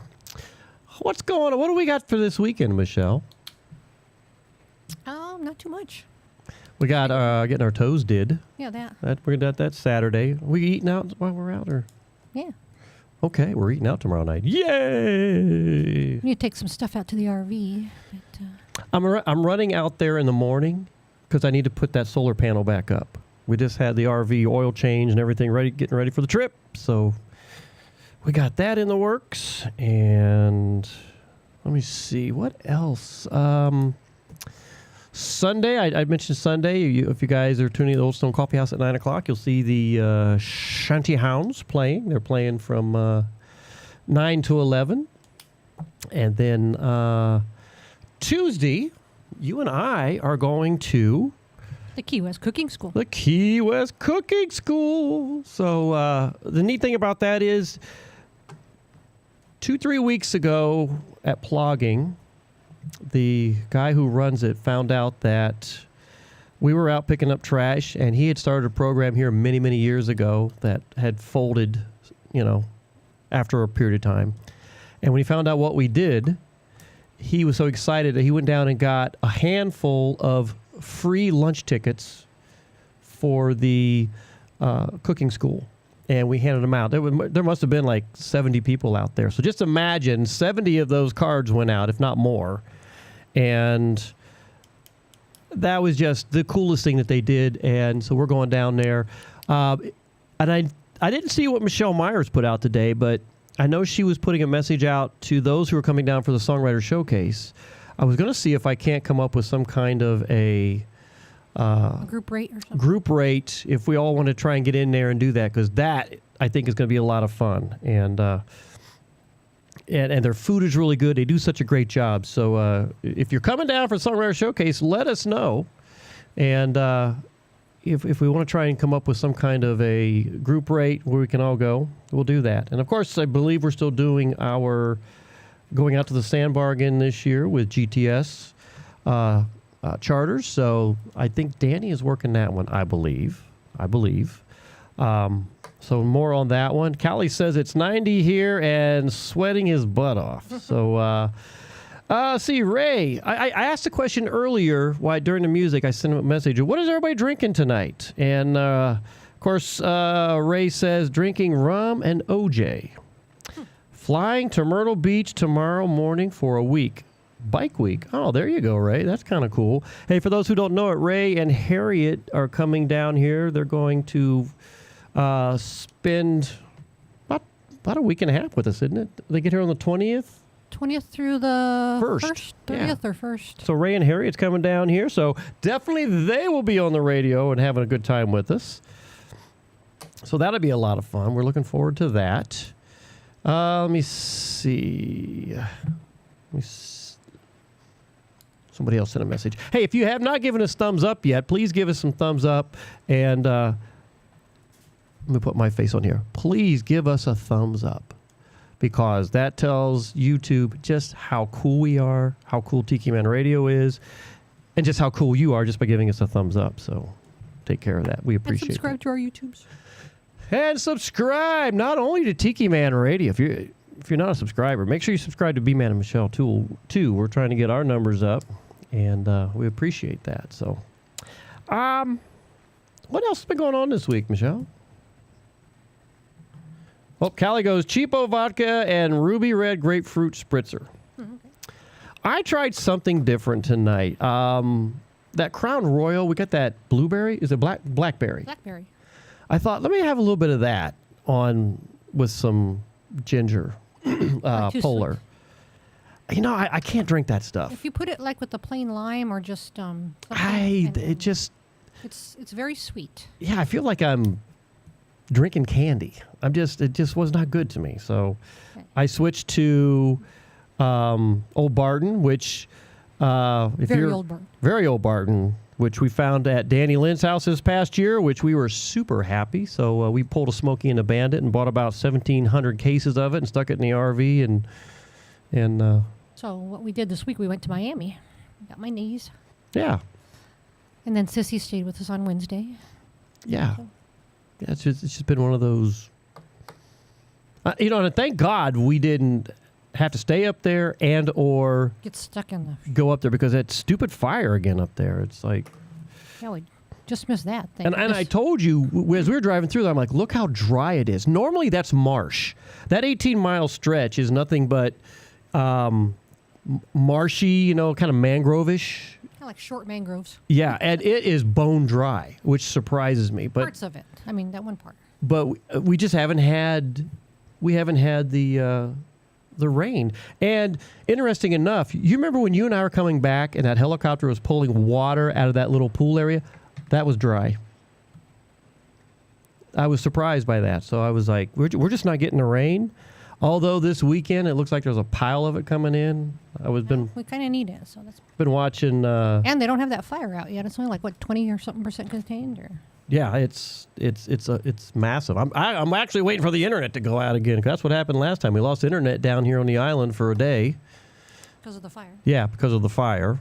What's going on? What do we got for this weekend, Michelle? Not too much. We got getting our toes did. Yeah, that. That's Saturday. We eating out while we're out, or? Yeah. Okay, we're eating out tomorrow night. Yay! We need to take some stuff out to the RV. But, I'm running out there in the morning because I need to put that solar panel back up. We just had the RV oil change and everything getting ready for the trip. So we got that in the works. And let me see. What else? Sunday, I mentioned Sunday. If you guys are tuning to the Old Stone Coffee House at 9 o'clock, you'll see the Shanty Hounds playing. They're playing from 9 to 11. And then Tuesday, you and I are going to the Key West Cooking School. The Key West Cooking School. So the neat thing about that is 2-3 weeks ago at Plogging, the guy who runs it found out that we were out picking up trash, and he had started a program here many, many years ago that had folded, after a period of time. And when he found out what we did, he was so excited that he went down and got a handful of free lunch tickets for the cooking school. And we handed them out. There must have been like 70 people out there. So just imagine 70 of those cards went out, if not more. And that was just the coolest thing that they did. And so we're going down there. And I didn't see what Michelle Myers put out today, but I know she was putting a message out to those who are coming down for the Songwriter Showcase. I was going to see if I can't come up with some kind of a group rate or something. Group rate, if we all want to try and get in there and do that, because that, I think, is going to be a lot of fun. And their food is really good. They do such a great job. So if you're coming down for the Songwriter Showcase, let us know. And if we want to try and come up with some kind of a group rate where we can all go, we'll do that. And, of course, I believe we're still doing our going out to the Sandbar again this year with GTS charters. So I think Danny is working that one, I believe. So more on that one. Callie says it's 90 here and sweating his butt off. So see, Ray, I asked a question earlier during the music. I sent him a message. What is everybody drinking tonight? And, of course, Ray says drinking rum and OJ. Flying to Myrtle Beach tomorrow morning for a week. Bike week. Oh, there you go, Ray. That's kind of cool. Hey, for those who don't know it, Ray and Harriet are coming down here. They're going to spend about a week and a half with us, isn't it? They get here on the 20th? 20th through the 1st. 30th or 1st. So Ray and Harriet's coming down here. So definitely they will be on the radio and having a good time with us. So that'll be a lot of fun. We're looking forward to that. Let me see. Somebody else sent a message. Hey, if you have not given us thumbs up yet, please give us some thumbs up. And let me put my face on here. Please give us a thumbs up, because that tells YouTube just how cool we are, how cool Tiki Man Radio is, and just how cool you are just by giving us a thumbs up. So take care of that. We appreciate it. And subscribe to our YouTubes. And subscribe not only to Tiki Man Radio. If you're not a subscriber, make sure you subscribe to B-Man and Michelle too. We're trying to get our numbers up, and we appreciate that. So, what else has been going on this week, Michelle? Well, Callie goes cheapo vodka and ruby red grapefruit spritzer. Okay. I tried something different tonight. That Crown Royal, we got that blueberry. Is it blackberry? Blackberry. I thought, let me have a little bit of that on with some ginger, polar. Sweet. I can't drink that stuff. If you put it like with the plain lime or just it's very sweet. Yeah, I feel like I'm drinking candy. It just was not good to me. So Okay. I switched to Old Barton, which Very Old Barton, which we found at Danny Lynn's house this past year, which we were super happy. So we pulled a Smokey and a Bandit and bought about 1,700 cases of it and stuck it in the RV. And So what we did this week, we went to Miami. Got my knees. Yeah. And then Sissy stayed with us on Wednesday. Yeah. Yeah, it's just been one of those. And thank God we didn't have to stay up there and or get stuck in the go up there, because that stupid fire again up there. It's like, yeah, we just missed that thing. and I told you as we were driving through there, I'm like, look how dry it is. Normally that's marsh. That 18-mile stretch is nothing but marshy, kind of mangrove-ish. Kind of like short mangroves. Yeah, and it is bone dry, which surprises me. But parts of it. I mean, that one part. But we just haven't had we haven't had the rain. And interesting enough, you remember when you and I were coming back and that helicopter was pulling water out of that little pool area? That was dry. I was surprised by that. So I was like, we're just not getting the rain. Although this weekend it looks like there's a pile of it coming in. We kind of need it, so that's been watching. And they don't have that fire out yet. It's only like what 20 or something % contained, or. Yeah, it's massive. I'm actually waiting for the internet to go out again. 'Cause that's what happened last time. We lost internet down here on the island for a day. Because of the fire. Yeah, because of the fire,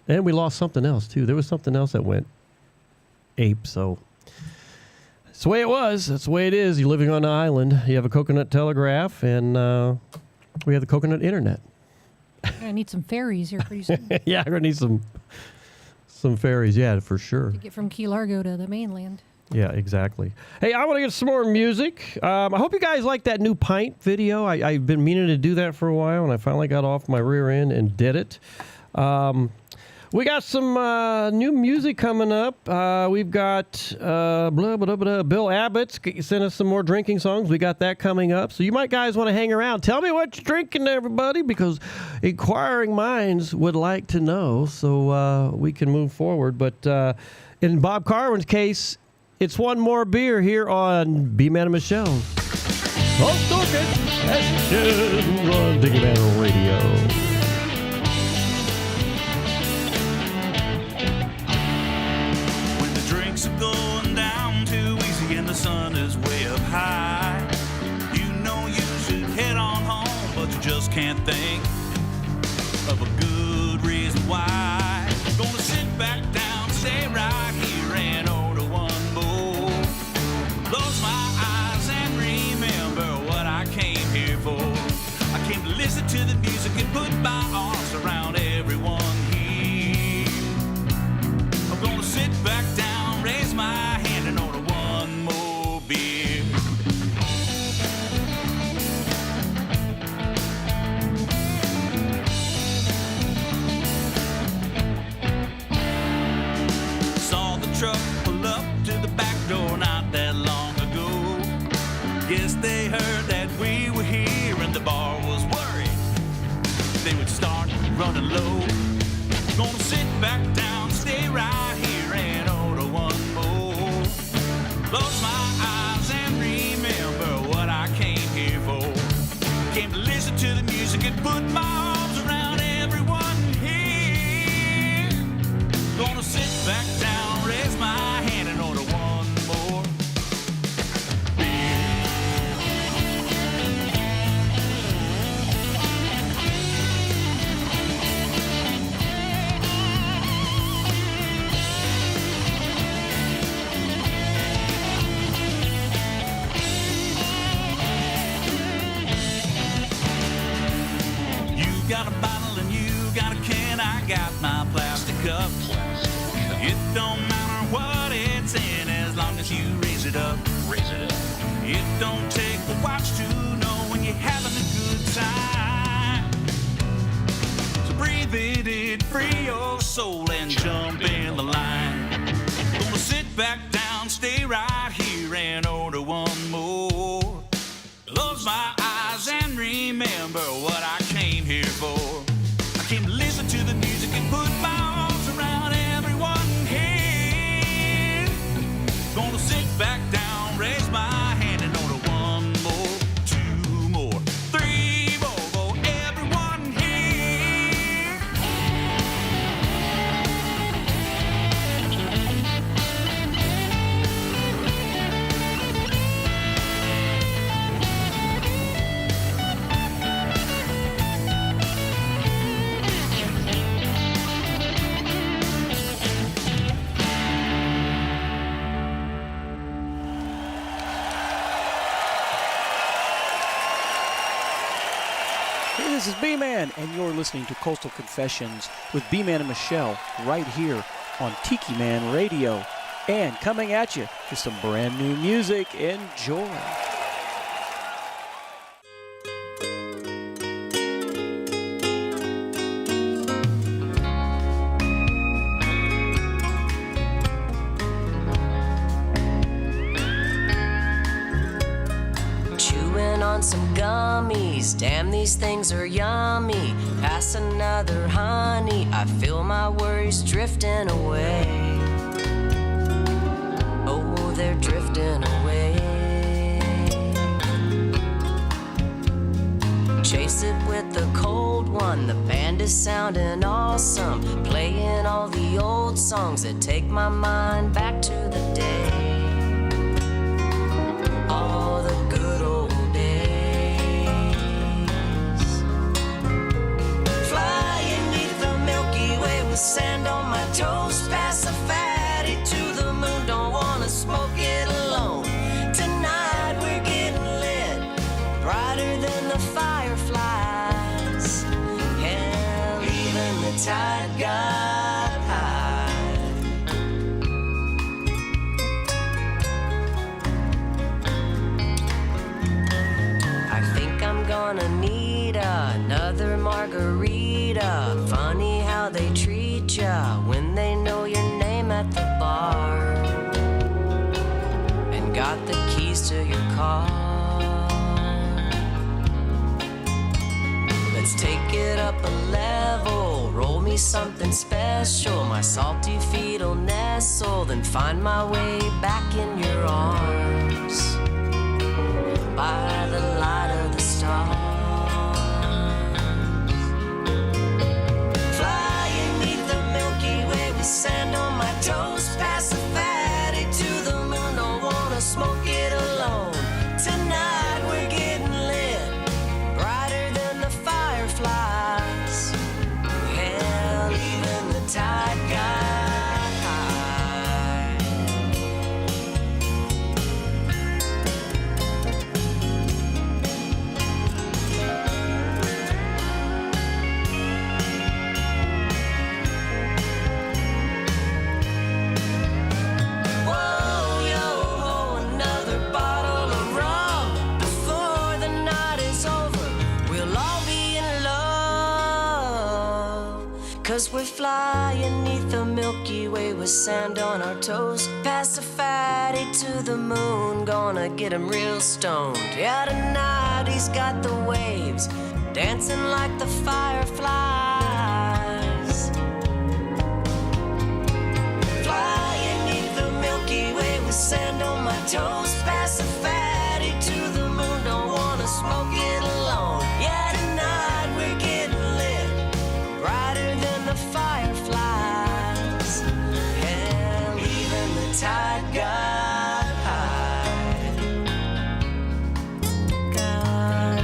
and we lost something else too. There was something else that went ape. So. That's the way it was. That's the way it is. You're living on an island. You have a coconut telegraph, and we have the coconut internet. We're going to need some ferries here pretty soon. Yeah, we're going to need some ferries, yeah, for sure. To get from Key Largo to the mainland. Yeah, exactly. Hey, I want to get some more music. I hope you guys like that new pint video. I've been meaning to do that for a while, and I finally got off my rear end and did it. We got some new music coming up. We've got Bill Abbott sent us some more drinking songs. We got that coming up. So you might guys want to hang around. Tell me what you're drinking, everybody, because inquiring minds would like to know so we can move forward. But in Bob Carwin's case, it's one more beer here on B-Man and Michelle. On Tiki Man Radio. Are going down too easy and the sun is way up high. You know you should head on home, but you just can't think of a good reason why. Gonna sit back down, stay right here and order one more. Close my eyes and remember what I came here for. I came to listen to the music and put my arms around everyone here. I'm gonna sit back down, raise my hand and order one more beer. Saw the truck pull up to the back door not that long ago. Guess they heard that we were here and the bar was worried they would start running low. Gonna sit back down, stay right here and order one more. Close my eyes and remember what I came here for. Came to listen to the music and put my arms around everyone here. Gonna sit back down, raise my hand and order one more beer. Got a bottle and you got a can, I got my plastic cup. It don't matter what it's in as long as you raise it up. It don't take a watch to know when you're having a good time. So breathe it in, free your soul and jump in the line. Gonna sit back down, stay right here and order one more. Close my eyes and remember what I came here for. I came to listen to the music and put my arms around everyone here. Gonna sit back down, raise my hand and order one more, two more, three more for everyone here. This is B-Man, and you're listening to Coastal Confessions with B-Man and Michelle right here on Tiki Man Radio. And coming at you for some brand new music. Enjoy. Chewing on some Damn, these things are yummy. Pass another honey. I feel my worries drifting away. Oh, they're drifting away. Chase it with the cold one. The band is sounding awesome. Playing all the old songs that take my mind back to the day. All the good old days. Flying neath the Milky Way with sand on my toes. Pass a fatty to the moon. Don't wanna smoke it alone. Tonight we're getting lit, brighter than the fireflies. Hell, even the tide got high. I think I'm gonna need another margarita. Funny how they treat ya when they know your name at the bar and got the keys to your car. Let's take it up a level, roll me something special. My salty feet'll nestle, then find my way back in your arms by the light of the stars. Flying neath the Milky Way with sand on my toes. Pass a fatty to the moon. Don't wanna smoke it alone. Tonight we're getting lit, brighter than the fireflies. Hell, even the tide got high. Whoa, yo-ho, another bottle of rum. Before the night is over, we'll all be in love. 'Cause we're flying neath the Milky Way with sand on our toes. Pass a fatty to the moon, gonna get him real stoned. Yeah, tonight he's got the waves dancing like the fireflies. Flying neath the Milky Way with sand on my toes. Pass a fatty to the moon. Don't wanna smoke it alone. Yeah, tonight we're getting lit, brighter than the fireflies. Hell, even the tide got high. Got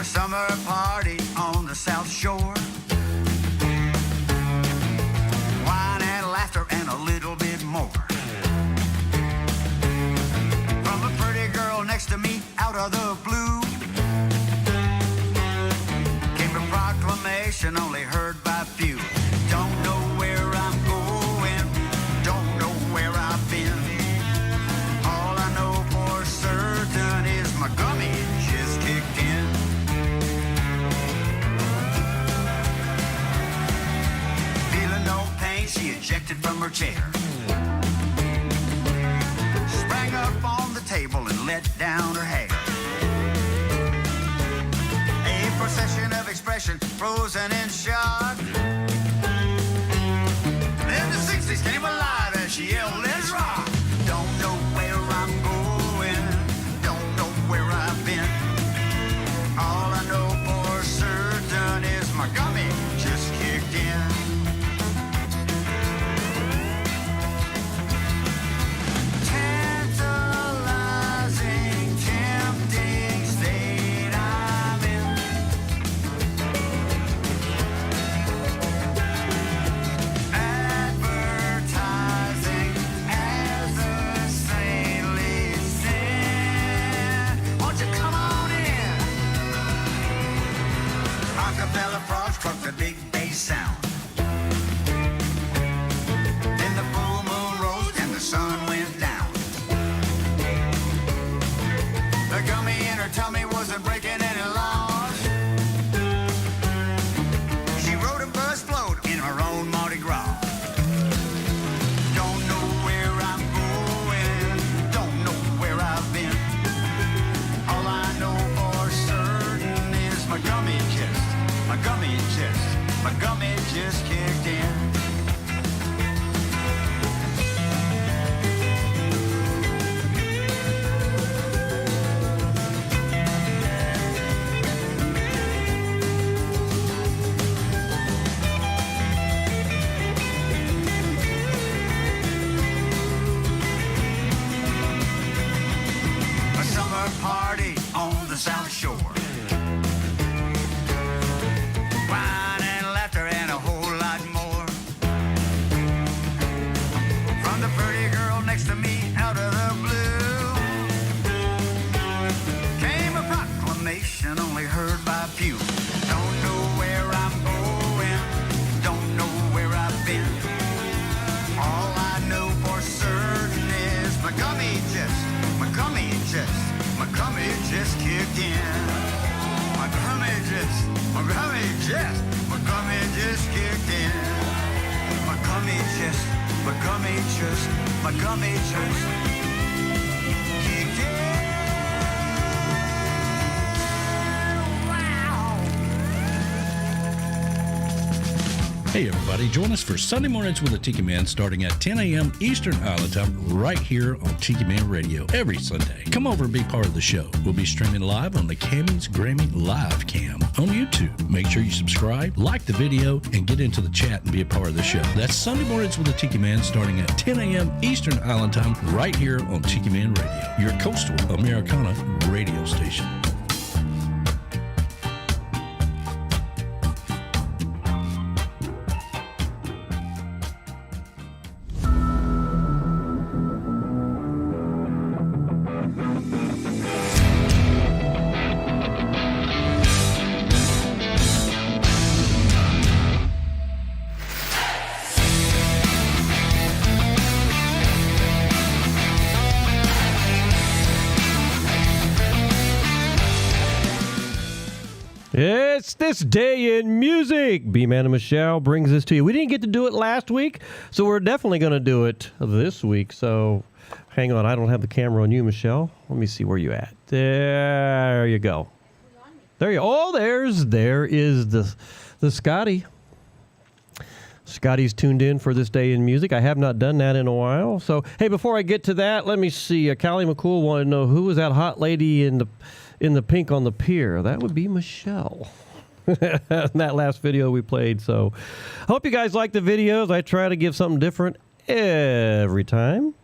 A summer party on the South Shore. Wine and laughter and a little bit more. From a pretty girl next to me out of the blue came a proclamation only heard by few. Don't know where I'm going, don't know where I've been. All I know for certain is my gummy just kicked in. Feeling no pain, she ejected from her chair. Sprang up on the table and let down her hair. A procession of expression frozen in shock. Then the 60s came alive as she yelled, "Let's rock!" Don't know where I'm going, don't know where I've been. All I know for certain is my gummy just kicked in. Tantalizing, tempting state I'm in. Advertising as a saintly sin. Won't you come on in? Acapella frogs struck the big bass sound. Then the full moon rose and the sun went down. The gum just kicked in. A summer party on the South Shore. Wine and laughter and a whole lot more. From the pretty girl next to me out of the blue came a proclamation only heard by few. Don't know where I'm going, don't know where I've been. All I know for certain is my gummy just kicked in. My gummy just kicked in. My gummy just kicked in. Hey everybody, join us for Sunday Mornings with the Tiki Man starting at 10 a.m. Eastern Island Time right here on Tiki Man Radio every Sunday. Come over and be part of the show. We'll be streaming live on the Cammy's Grammy Live Cam on YouTube. Make sure you subscribe, like the video, and get into the chat and be a part of the show. That's Sunday Mornings with the Tiki Man starting at 10 a.m. Eastern Island Time right here on Tiki Man Radio, your coastal Americana radio station. It's This Day in Music. B-Man and Michelle brings this to you. We didn't get to do it last week, so we're definitely going to do it this week. So hang on. I don't have the camera on you, Michelle. Let me see where you at. There you go. There you go. Oh, there is the Scotty. Scotty's tuned in for This Day in Music. I have not done that in a while. So, hey, before I get to that, let me see. Callie McCool wanted to know who was that hot lady in the pink on the pier. That would be Michelle. That last video we played. So I hope you guys like the videos. I try to give something different every time.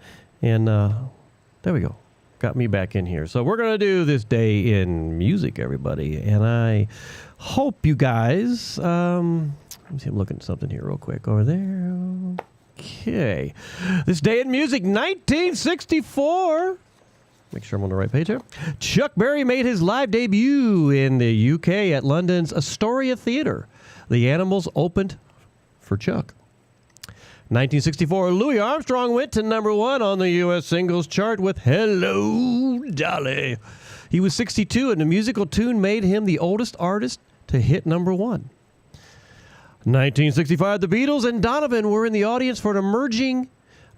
And there we go. Got me back in here. So we're going to do This Day in Music, everybody. And I hope you guys... let me see, I'm looking at something here real quick over there. Okay. This Day in Music, 1964. Make sure I'm on the right page here. Chuck Berry made his live debut in the UK at London's Astoria Theatre. The Animals opened for Chuck. 1964, Louis Armstrong went to number 1 on the U.S. singles chart with Hello, Dolly. He was 62, and the musical tune made him the oldest artist to hit number 1. 1965, the Beatles and Donovan were in the audience for an emerging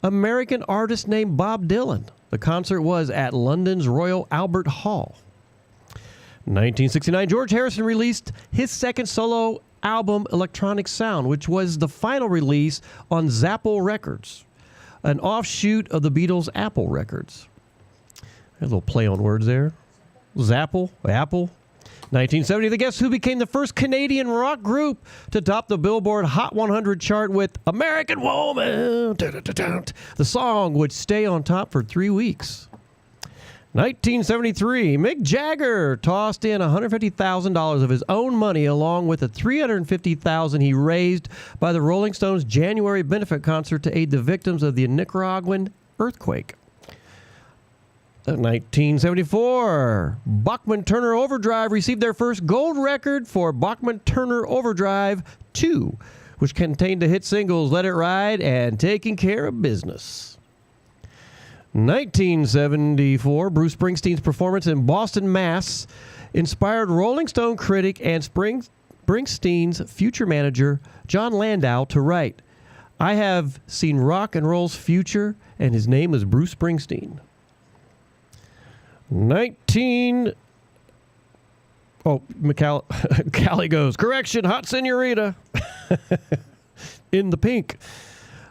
American artist named Bob Dylan. The concert was at London's Royal Albert Hall. 1969, George Harrison released his second solo album, Electronic Sound, which was the final release on Zapple Records, an offshoot of the Beatles' Apple Records. A little play on words there. Zapple, Apple. 1970, the Guess Who became the first Canadian rock group to top the Billboard Hot 100 chart with American Woman. The song would stay on top for 3 weeks. 1973, Mick Jagger tossed in $150,000 of his own money along with the $350,000 he raised by the Rolling Stones' January benefit concert to aid the victims of the Nicaraguan earthquake. 1974, Bachman-Turner Overdrive received their first gold record for Bachman-Turner Overdrive 2, which contained the hit singles Let It Ride and Taking Care of Business. 1974, Bruce Springsteen's performance in Boston, Mass. inspired Rolling Stone critic and Springsteen's future manager, John Landau, to write, "I have seen rock and roll's future, and his name is Bruce Springsteen." Oh, Callie goes, correction, Hot Senorita. In the pink.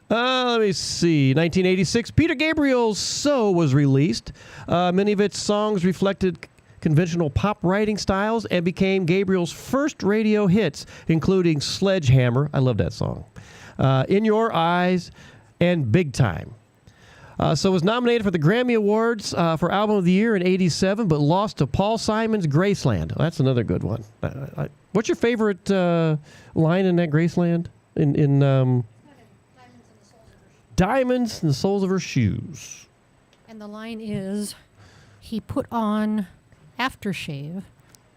Let me see. 1986, Peter Gabriel's So was released. Many of its songs reflected conventional pop writing styles and became Gabriel's first radio hits, including Sledgehammer. I love that song. In Your Eyes and Big Time. So was nominated for the Grammy Awards for Album of the Year in 87, but lost to Paul Simon's Graceland. That's another good one. What's your favorite line in that Graceland? In Diamonds in the Soles of Her Shoes. And the line is, he put on aftershave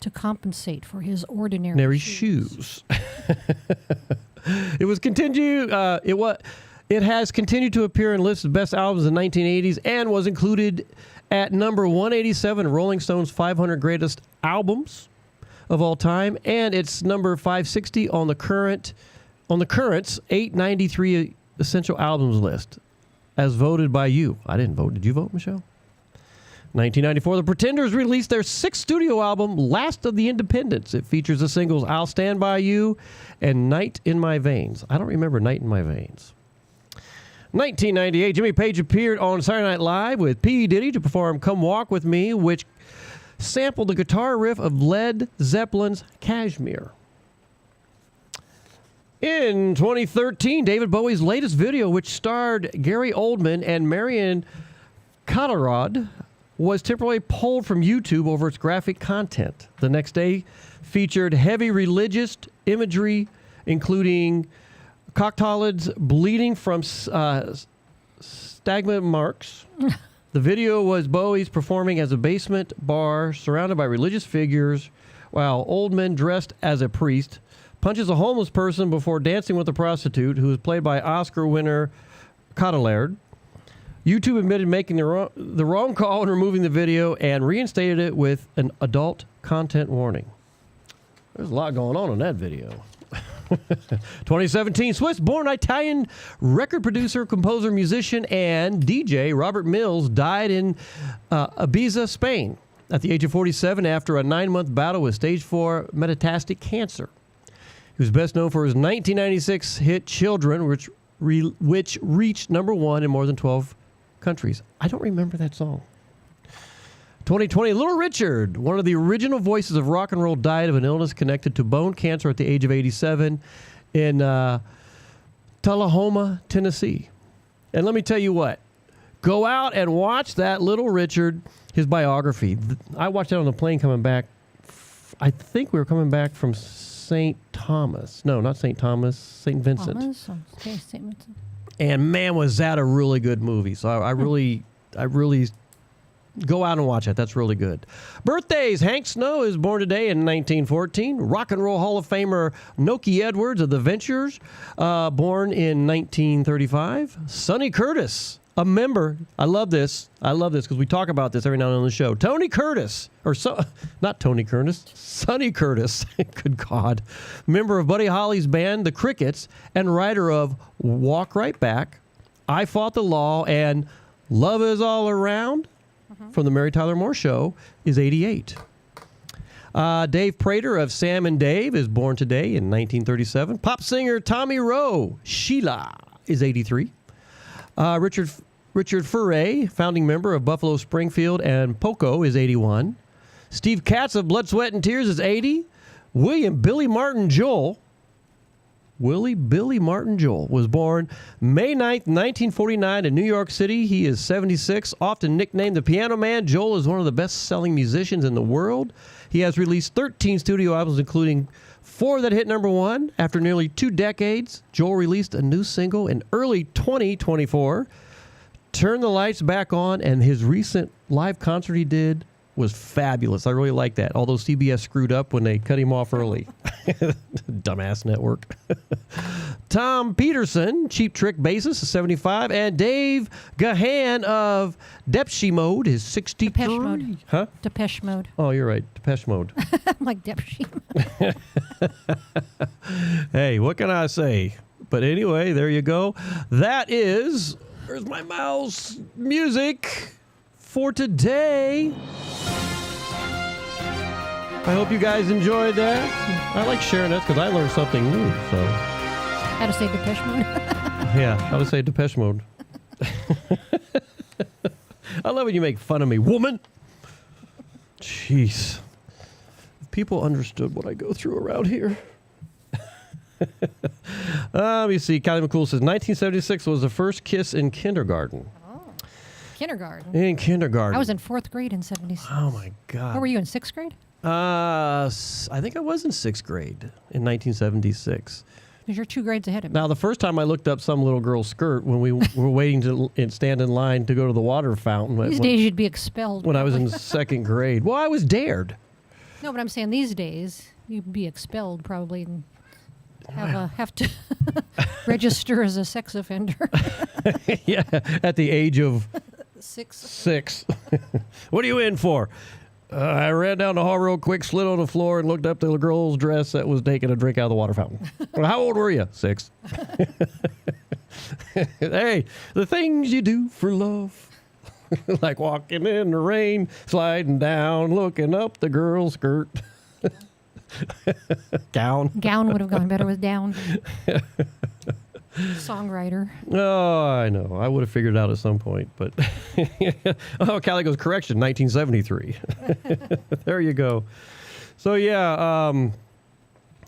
to compensate for his ordinary shoes. It was continued. It has continued to appear in lists of best albums in the 1980s and was included at number 187 Rolling Stone's 500 greatest albums of all time, and it's number 560 on the Current's 893 essential albums list, as voted by you. I didn't vote. Did you vote, Michelle? 1994, The Pretenders released their sixth studio album, Last of the Independents. It features the singles I'll Stand By You and Night in My Veins. I don't remember Night in My Veins. 1998, Jimmy Page appeared on Saturday Night Live with P. Diddy to perform Come Walk With Me, which sampled the guitar riff of Led Zeppelin's Kashmir. In 2013, David Bowie's latest video, which starred Gary Oldman and Marion Cotillard, was temporarily pulled from YouTube over its graphic content. The next day featured heavy religious imagery, including Cottillard's bleeding from stigma marks. The video was Bowie's performing as a basement bar surrounded by religious figures, while Oldman, dressed as a priest, punches a homeless person before dancing with a prostitute, who is played by Oscar winner Cotillard. YouTube admitted making the wrong call in removing the video and reinstated it with an adult content warning. There's a lot going on in that video. 2017, Swiss-born Italian record producer, composer, musician, and DJ Robert Mills died in Ibiza, Spain, at the age of 47 after a 9-month battle with stage 4 metastatic cancer. He was best known for his 1996 hit Children, which reached number 1 in more than 12 countries. I don't remember that song. 2020, Little Richard, one of the original voices of rock and roll, died of an illness connected to bone cancer at the age of 87 in Tullahoma, Tennessee. And let me tell you what, go out and watch that Little Richard, his biography. I watched that on the plane coming back. I think we were coming back from St. Thomas. No, not St. Thomas, St. Vincent. Okay, St. Vincent. And man, was that a really good movie. So I really go out and watch it. That's really good. Birthdays. Hank Snow is born today in 1914. Rock and Roll Hall of Famer Noki Edwards of the Ventures, born in 1935. Sonny Curtis, a member. I love this because we talk about this every now and then on the show. Tony Curtis, not Tony Curtis, Sonny Curtis. Good God. Member of Buddy Holly's band, The Crickets, and writer of Walk Right Back, I Fought the Law, and Love Is All Around, from the Mary Tyler Moore Show, is 88. Dave Prater of Sam and Dave is born today in 1937. Pop singer Tommy Rowe, Sheila, is 83. Richard Furay, founding member of Buffalo Springfield and Poco, is 81. Steve Katz of Blood, Sweat, and Tears is 80. Billy Martin Joel was born May 9th, 1949 in New York City. He is 76. Often nicknamed the Piano Man, Joel is one of the best-selling musicians in the world. He has released 13 studio albums, including 4 that hit number 1. After nearly 2 decades, Joel released a new single in early 2024, Turn the Lights Back On, and his recent live concert he did was fabulous. I really like that. Although CBS screwed up when they cut him off early. Dumbass network. Tom Peterson, Cheap Trick bassist, is 75. And Dave Gahan of Depeche Mode is 63. Depeche Mode. Huh? Depeche Mode. Oh, you're right. Depeche Mode. I'm like Depeche Mode. Hey, what can I say? But anyway, there you go. That is, where's my mouse? Music for today. I hope you guys enjoyed that. I like sharing that because I learned something new. So, how to say Depeche Mode? Yeah, how to say Depeche Mode. I love when you make fun of me, woman. Jeez. If people understood what I go through around here. Let me see. Callie McCool says 1976 was the first kiss in kindergarten. Oh, kindergarten. In kindergarten. I was in 4th grade in 76. Oh my God. Where were you, in 6th grade? I think I was in 6th grade in 1976. Because you're 2 grades ahead of me. Now, the first time I looked up some little girl's skirt when we were waiting to stand in line to go to the water fountain. These days you'd be expelled. When I was in 2nd grade. Well, I was dared. No, but I'm saying these days you'd be expelled probably and have to register as a sex offender. Yeah, at the age of 6. What are you in for? I ran down the hall real quick, slid on the floor, and looked up the girl's dress that was taking a drink out of the water fountain. Well, how old were you? 6. Hey, the things you do for love. Like walking in the rain, sliding down, looking up the girl's skirt. Gown. Gown would have gone better with down. Songwriter. Oh, I know. I would have figured it out at some point, but oh, Callie goes, correction, 1973. There you go. So yeah,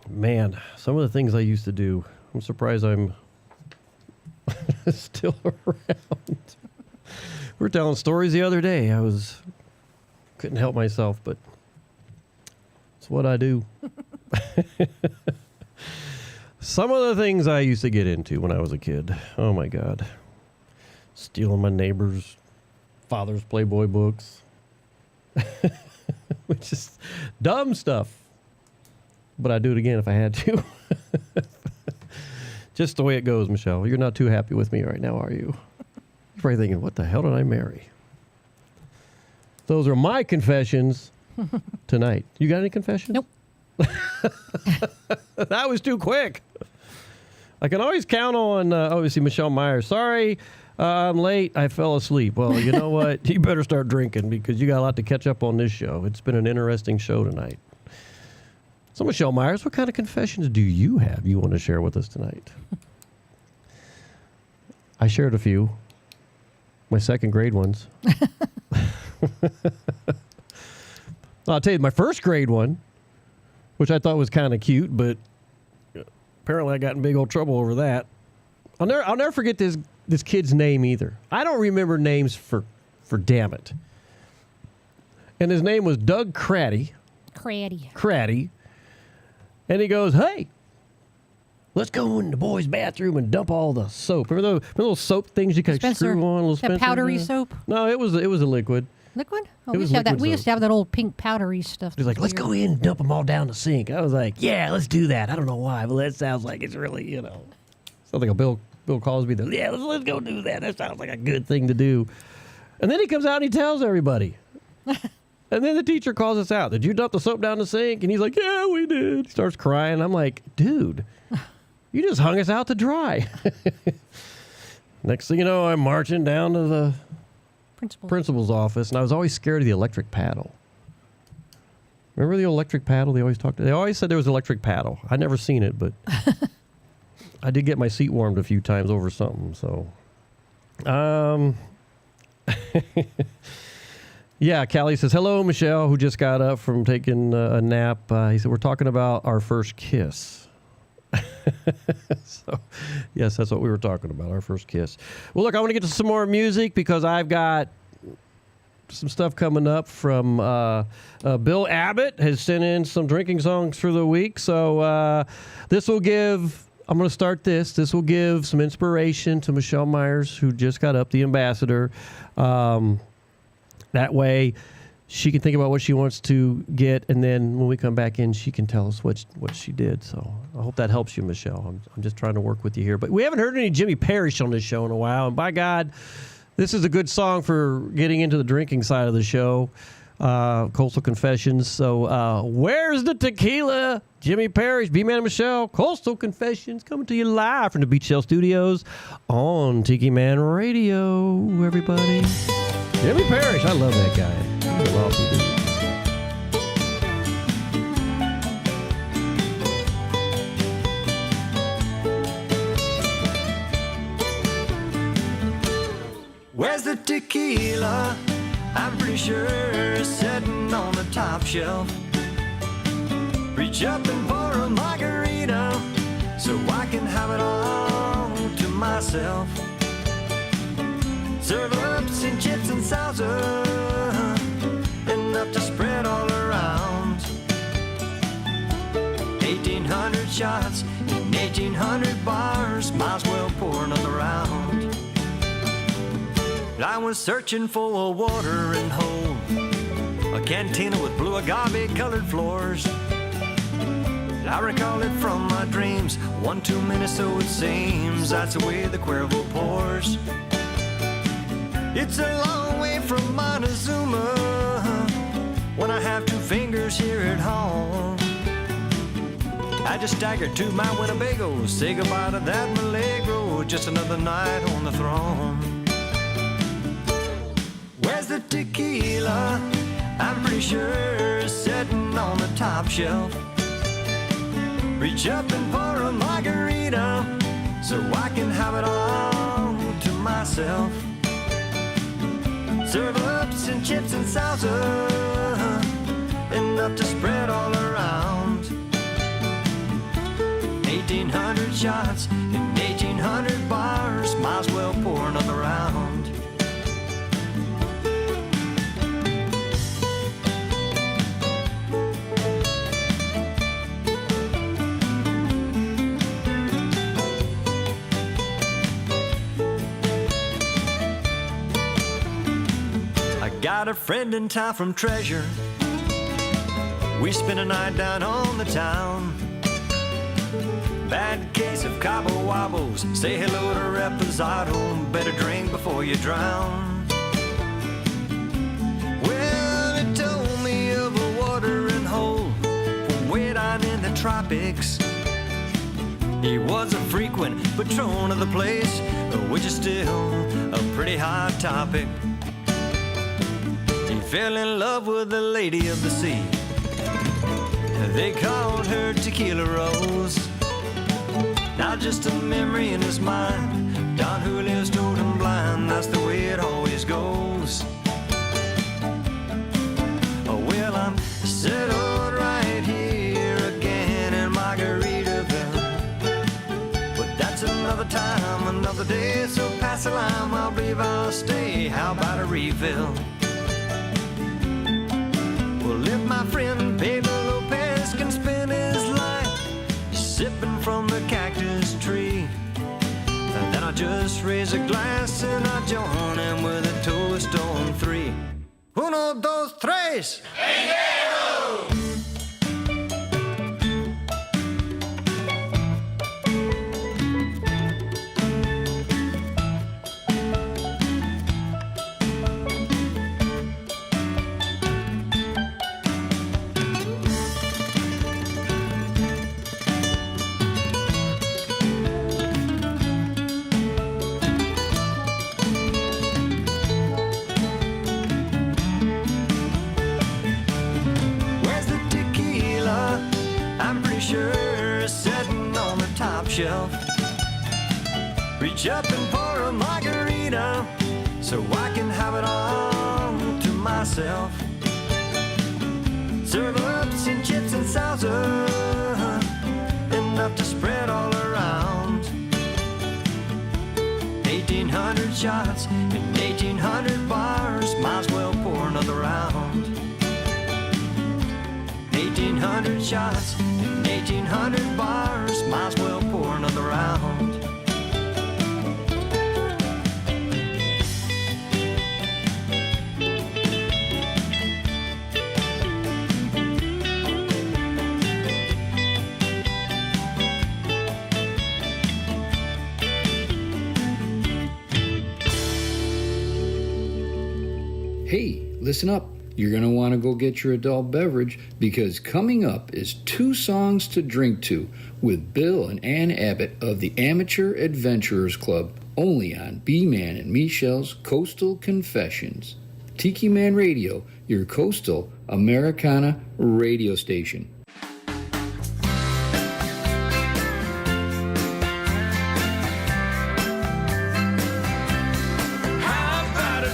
man, some of the things I used to do, I'm surprised I'm still around. We were telling stories the other day. Couldn't help myself, but it's what I do. Some of the things I used to get into when I was a kid. Oh, my God. Stealing my neighbor's father's Playboy books. Which is dumb stuff. But I'd do it again if I had to. Just the way it goes, Michelle. You're not too happy with me right now, are you? You're probably thinking, what the hell did I marry? Those are my confessions tonight. You got any confessions? Nope. That was too quick. I can always count on, obviously, Michelle Myers. Sorry, I'm late. I fell asleep. Well, you know what? You better start drinking because you got a lot to catch up on this show. It's been an interesting show tonight. So, Michelle Myers, what kind of confessions do you have you want to share with us tonight? I shared a few. My 2nd grade ones. I'll tell you, my 1st grade one, which I thought was kind of cute, but apparently I got in big old trouble over that. I'll never forget this kid's name either. I don't remember names for damn it. And his name was Doug Craddy. Craddy. And he goes, hey, let's go in the boys' bathroom and dump all the soap. Remember those little soap things you could screw on? Little that powdery soap? No, it was a liquid. Liquid? Oh, we used to have that old pink powdery stuff. He's like, let's go in and dump them all down the sink. I was like, yeah, let's do that. I don't know why, but that sounds like it's really, sounds like a Bill Cosby. Yeah, let's go do that. That sounds like a good thing to do. And then he comes out and he tells everybody. And then the teacher calls us out. Did you dump the soap down the sink? And he's like, yeah, we did. He starts crying. I'm like, dude, you just hung us out to dry. Next thing you know, I'm marching down to the principal's office, and I was always scared of the electric paddle. Remember the electric paddle? They always said there was electric paddle. I never seen it, but I did get my seat warmed a few times over something. So, yeah, Callie says, hello, Michelle, who just got up from taking a nap. He said, we're talking about our first kiss. So, yes, that's what we were talking about, our first kiss. Well, look, I want to get to some more music because I've got some stuff coming up from Bill Abbott has sent in some drinking songs for the week. So I'm going to start this. This will give some inspiration to Michelle Myers, who just got up, the ambassador. That way she can think about what she wants to get, and then when we come back in, she can tell us what she did. So I hope that helps you, Michelle. I'm just trying to work with you here. But we haven't heard any Jimmy Parrish on this show in a while, and by God, this is a good song for getting into the drinking side of the show, Coastal Confessions. So where's the tequila? Jimmy Parrish, B-Man and Michelle, Coastal Confessions, coming to you live from the Beach Shell Studios on Tiki Man Radio, everybody. Jimmy Parrish, I love that guy. He's an awesome dude. the tequila? I'm pretty sure it's sitting on the top shelf. Reach up and pour a margarita so I can have it all to myself. Serve up some chips and salsa, enough to spread all around. 1,800 shots in 1,800 bars, might as well pour another round. I was searching for a watering hole, a cantina with blue agave colored floors. I recall it from my dreams, 1 too many so it seems, that's the way the Cuervo pours. It's a long way from Montezuma when I have 2 fingers here at home. I just staggered to my Winnebago, say goodbye to that Milagro, just another night on the throne. Where's the tequila? I'm pretty sure it's sitting on the top shelf. Reach up and pour a margarita so I can have it all to myself. Serve up some chips and salsa, enough to spread all around. 1,800 shots in 1,800 bars, might as well pour another round. Got a friend in town from Treasure. We spent a night down on the town. Bad case of Cabo Wabos. Say hello to Reposado. Better drink before you drown. Well, it told me of a watering hole way down in the tropics. He was a frequent patron of the place, which is still a pretty hot topic. Fell in love with the lady of the sea. They called her Tequila Rose. Now just a memory in his mind. Don Julio's told him blind, that's the way it always goes. Oh, well, I'm settled right here again in Margaritaville. But that's another time, another day. So pass the lime, I believe I'll stay. How about a refill? Well, if my friend Pedro Lopez can spend his life sipping from the cactus tree, then I'll just raise a glass and I'll join him with a toast on 3. 1, 2, 3. Shelf. Reach up and pour a margarita so I can have it all to myself. Serve up some chips and salsa, enough to spread all around. 1,800 shots in 1,800 bars, might as well pour another round. 1,800 shots in 1,800 bars, might as well pour another round. Hey, listen up. You're going to want to go get your adult beverage because coming up is 2 songs to drink to with Bill and Ann Abbott of the Amateur Adventurers Club, only on B-Man and Michelle's Coastal Confessions. Tiki Man Radio, your coastal Americana radio station. How about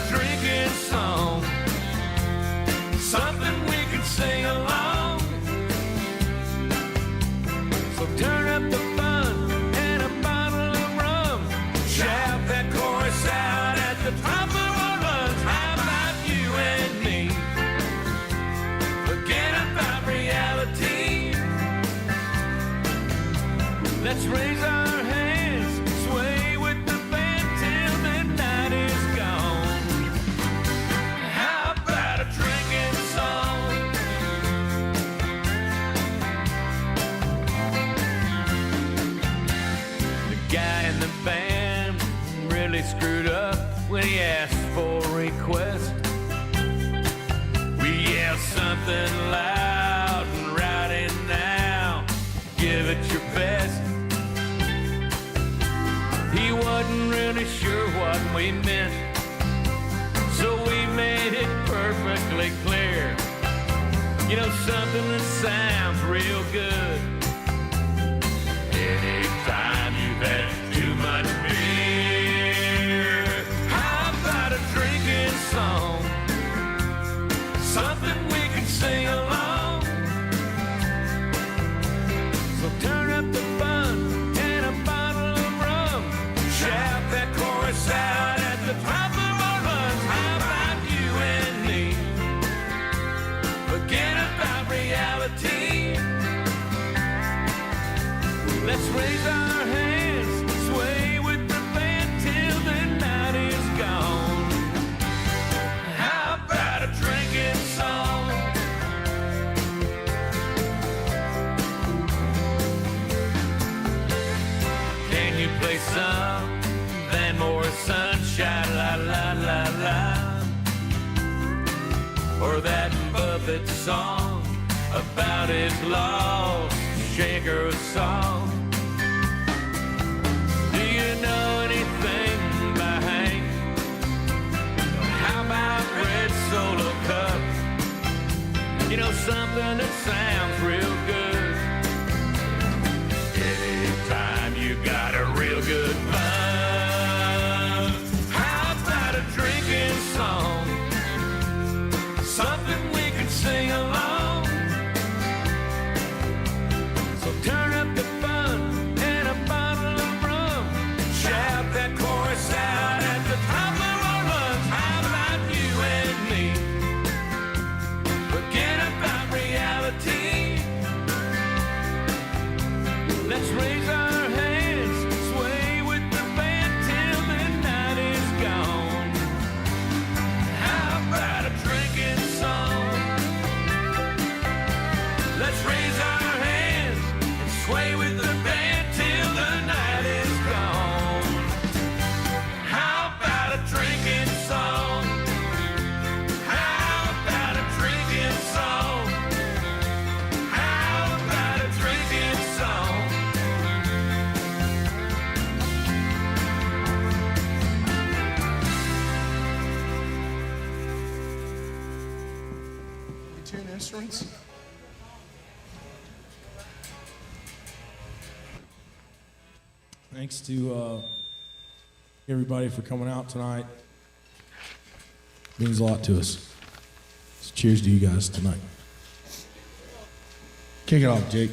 Let's raise our hands, sway with the band till the night is gone. How about a drinking song? The guy in the band really screwed up when he asked for a request. We yelled something loud and right in now, give it your best. He wasn't really sure what we meant, so we made it perfectly clear. You know, something that sounds real good. Anytime you've had too much beer, how about a drinking song? Something we can sing along. So turn up the fun and a bottle of rum. Shout that chorus out at the top of our lungs. How about you and me? Forget about reality. Let's raise our hands, sway with the band till the night is gone. How about a drinking song? Can you play something more sunshine, la la la la? Or that Buffett song about his lost shaker song? Do you know anything by Hank? How about Red Solo Cup? You know, something that sounds real good. Anytime you got a real good buzz. How about a drinking song? Something we can sing along. So turn up the fun and a bottle of rum. Shout that chorus out at the top of our lungs. How about you and me? Forget about reality. Let's raise our hands, sway with the band till the night is gone. How about a drinking song? Let's raise our hands and sway with the band till the night is gone. How about a drinking song? How about a drinking song? How about a drinking song? Tune instruments. Thanks to everybody for coming out tonight. Means a lot to us. So cheers to you guys tonight. Kick it off, Jake.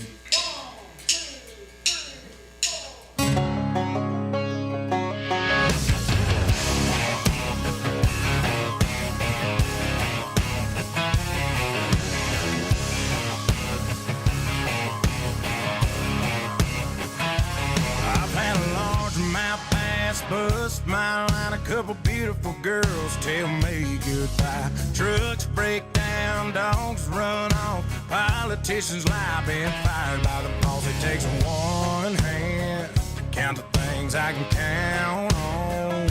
I've had a large amount pass, bust my line, a couple beautiful girls tell me goodbye. Trucks break down, dogs run off, politicians lie, been fired by the boss. It takes one hand to count the things I can count on.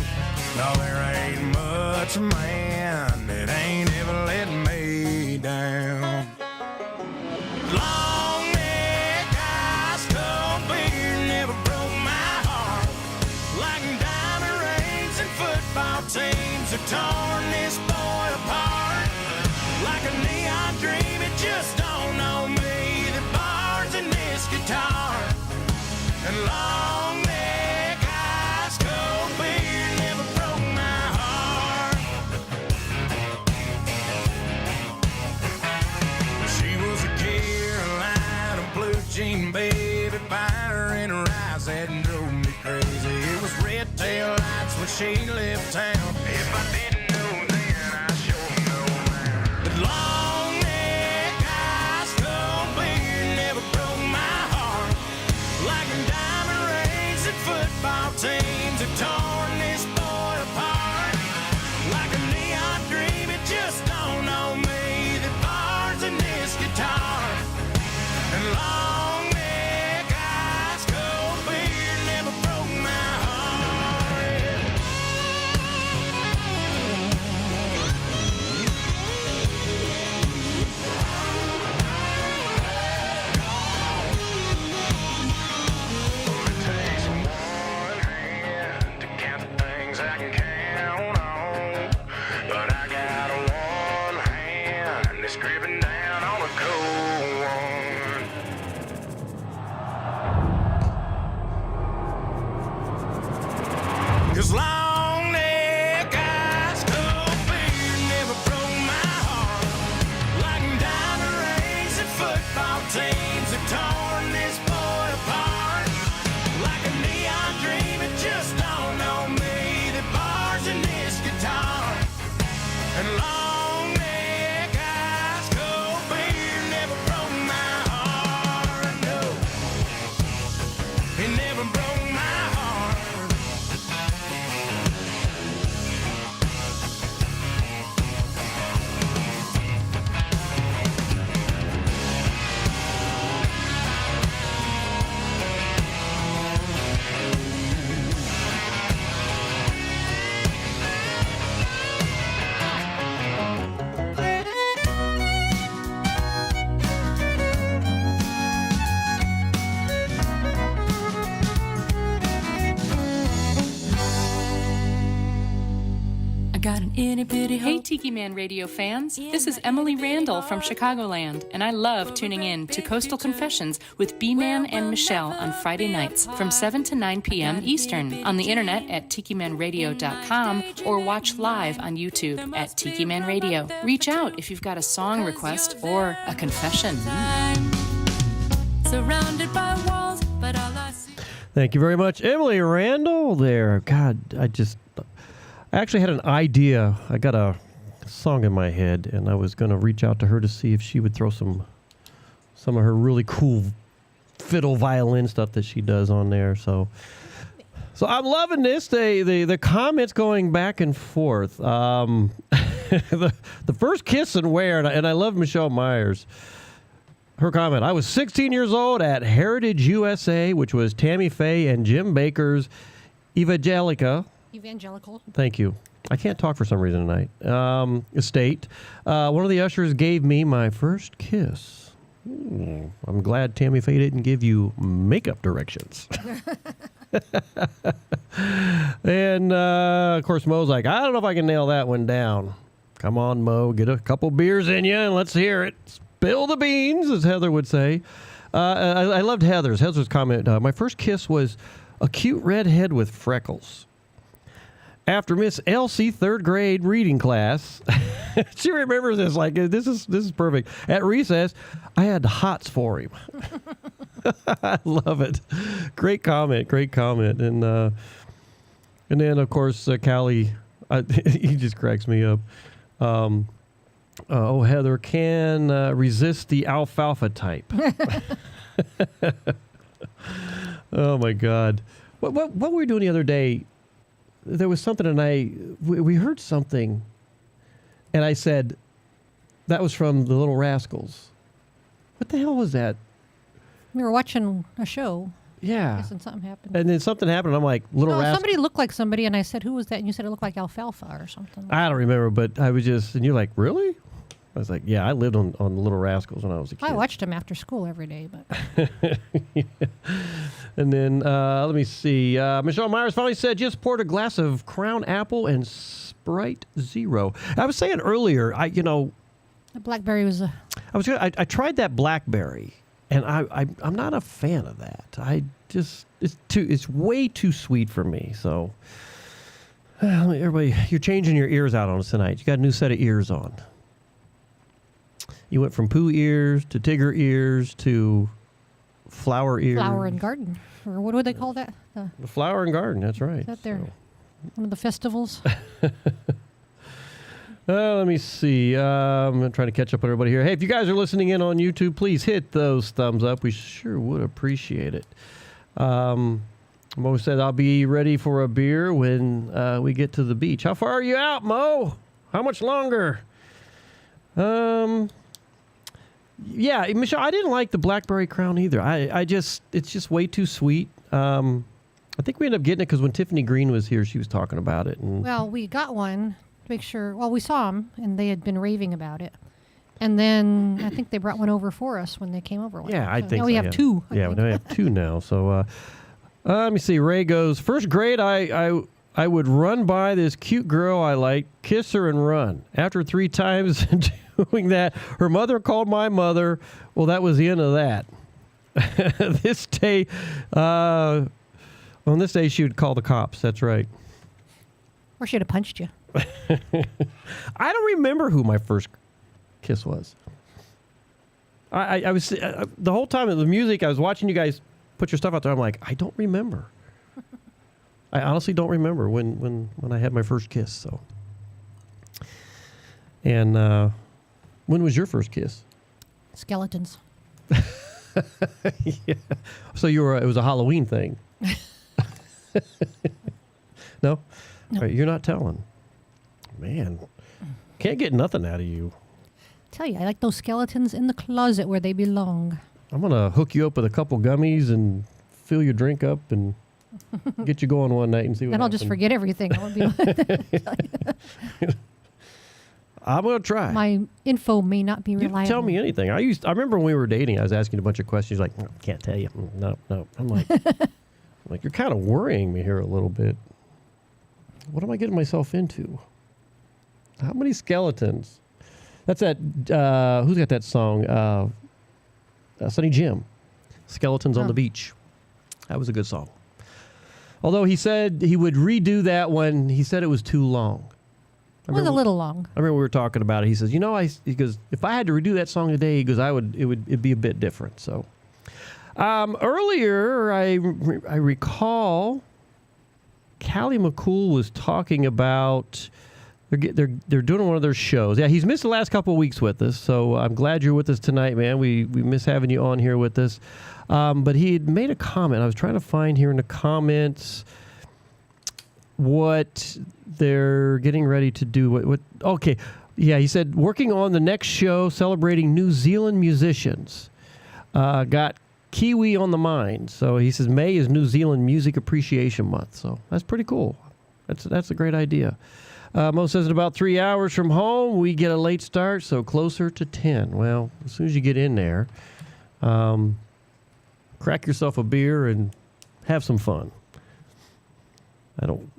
No, there ain't much man that ain't ever let me down. Long neck, ice cold beer never broke my heart. Like diamond rings and football teams have torn this boy apart. Like a neon dream, it just don't know me. The bars in this guitar and long neck, ice cold beer never broke my heart. She was a Carolina blue jean baby, fire in her eyes that drove me crazy. It was red tail lights when she left town. If I didn't know then, I sure know now. But long neck, ice cold beer never broke my heart. Like a diamond 'Cause long neck ice cold beer never broke my heart. Like diamond rings and football teams have torn this boy apart. Like a neon dream, it just dawned on me that bars in this guitar. And long neck ice cold beer never broke my heart. No, it never broke my heart. I got an itty bitty. Hey, Tiki Man Radio fans. This is Emily Randall from Chicagoland, and I love tuning in to Coastal Confessions with B-Man and Michelle on Friday nights from 7 to 9 p.m. Eastern on the internet at tikimanradio.com or watch live on YouTube at Tiki Man Radio. Reach out if you've got a song request or a confession. Surrounded by walls, but all I see. Thank you very much, Emily Randall there. God, I actually had an idea. I got a song in my head, and I was going to reach out to her to see if she would throw some of her really cool fiddle violin stuff that she does on there. So I'm loving this. The comments going back and forth. The first kiss and where, and I love Michelle Myers. Her comment: I was 16 years old at Heritage USA, which was Tammy Faye and Jim Baker's Evangelical. Thank you. I can't talk for some reason tonight. Estate. One of the ushers gave me my first kiss. I'm glad Tammy Faye didn't give you makeup directions. And, of course, Mo's like, I don't know if I can nail that one down. Come on, Mo. Get a couple beers in you and let's hear it. Spill the beans, as Heather would say. I loved Heather's comment. My first kiss was a cute redhead with freckles. After Miss Elsie third grade reading class, she remembers this like this is perfect. At recess, I had hots for him. I love it. Great comment. And then of course Callie, he just cracks me up. Heather can resist the alfalfa type. Oh my God, what were we doing the other day? There was something, and we heard something, and I said, that was from the Little Rascals. What the hell was that? We were watching a show. Yeah. And something happened. And then something happened, and I'm like, Rascals. Somebody looked like somebody, and I said, who was that? And you said it looked like alfalfa or something. I don't remember, but I was just, and you're like, really? I was like, yeah, I lived on the Little Rascals when I was a kid. I watched them after school every day, but. Yeah. And then, let me see. Michelle Myers finally said, just poured a glass of Crown Apple and Sprite Zero. I was saying earlier, the blackberry was a. I tried that blackberry, and I'm not a fan of that. It's way too sweet for me. So, everybody, you're changing your ears out on us tonight. You got a new set of ears on. You went from poo ears to Tigger ears to flower ears. Flower and garden. Or what do they call that? The flower and garden, that's right. Is that one of the festivals? Let me see. I'm trying to catch up with everybody here. Hey, if you guys are listening in on YouTube, please hit those thumbs up. We sure would appreciate it. Mo said, I'll be ready for a beer when we get to the beach. How far are you out, Mo? How much longer? Yeah, Michelle, I didn't like the Blackberry Crown either. It's just way too sweet. I think we ended up getting it because when Tiffany Green was here, she was talking about it. And well, we got one to make sure. Well, we saw them, and they had been raving about it. And then I think they brought one over for us when they came over. Yeah, I think now we have two. Yeah, now we have two now. So let me see. Ray goes, first grade, I would run by this cute girl I liked, kiss her and run. After 3 times doing that, her mother called my mother. Well, that was the end of that. On this day, she would call the cops. That's right. Or she'd have punched you. I don't remember who my first kiss was. I was the whole time of the music. I was watching you guys put your stuff out there. I'm like, I don't remember. I honestly don't remember when I had my first kiss. So, and when was your first kiss? Skeletons. Yeah. So it was a Halloween thing. No? No. Right, you're not telling. Man, can't get nothing out of you. Tell you, I like those skeletons in the closet where they belong. I'm going to hook you up with a couple gummies and fill your drink up and get you going one night and see what Then I'll happens. just forget everything. I won't be I'm going to try. My info may not be You reliable. can tell me anything. I remember when we were dating, I was asking a bunch of questions like, can't tell you. No. I'm like, you're kind of worrying me here a little bit. What am I getting myself into? How many skeletons? That's that, who's got that song? Sonny Jim, Skeletons on the Beach. That was a good song. Although he said he would redo that one. He said it was too long. It was a little long. I remember we were talking about it. He says, he goes, if I had to redo that song today, he goes, it'd be a bit different. So, earlier I recall Callie McCool was talking about they're doing one of their shows. Yeah, he's missed the last couple of weeks with us, so I'm glad you're with us tonight, man. We miss having you on here with us. But he had made a comment. I was trying to find here in the comments what they're getting ready to do. What? Okay, yeah, he said working on the next show celebrating New Zealand musicians. Got Kiwi on the mind. So he says May is New Zealand Music Appreciation Month. So that's pretty cool. That's a great idea. Mo says in about 3 hours from home, we get a late start, so closer to 10. Well, as soon as you get in there, crack yourself a beer and have some fun. I don't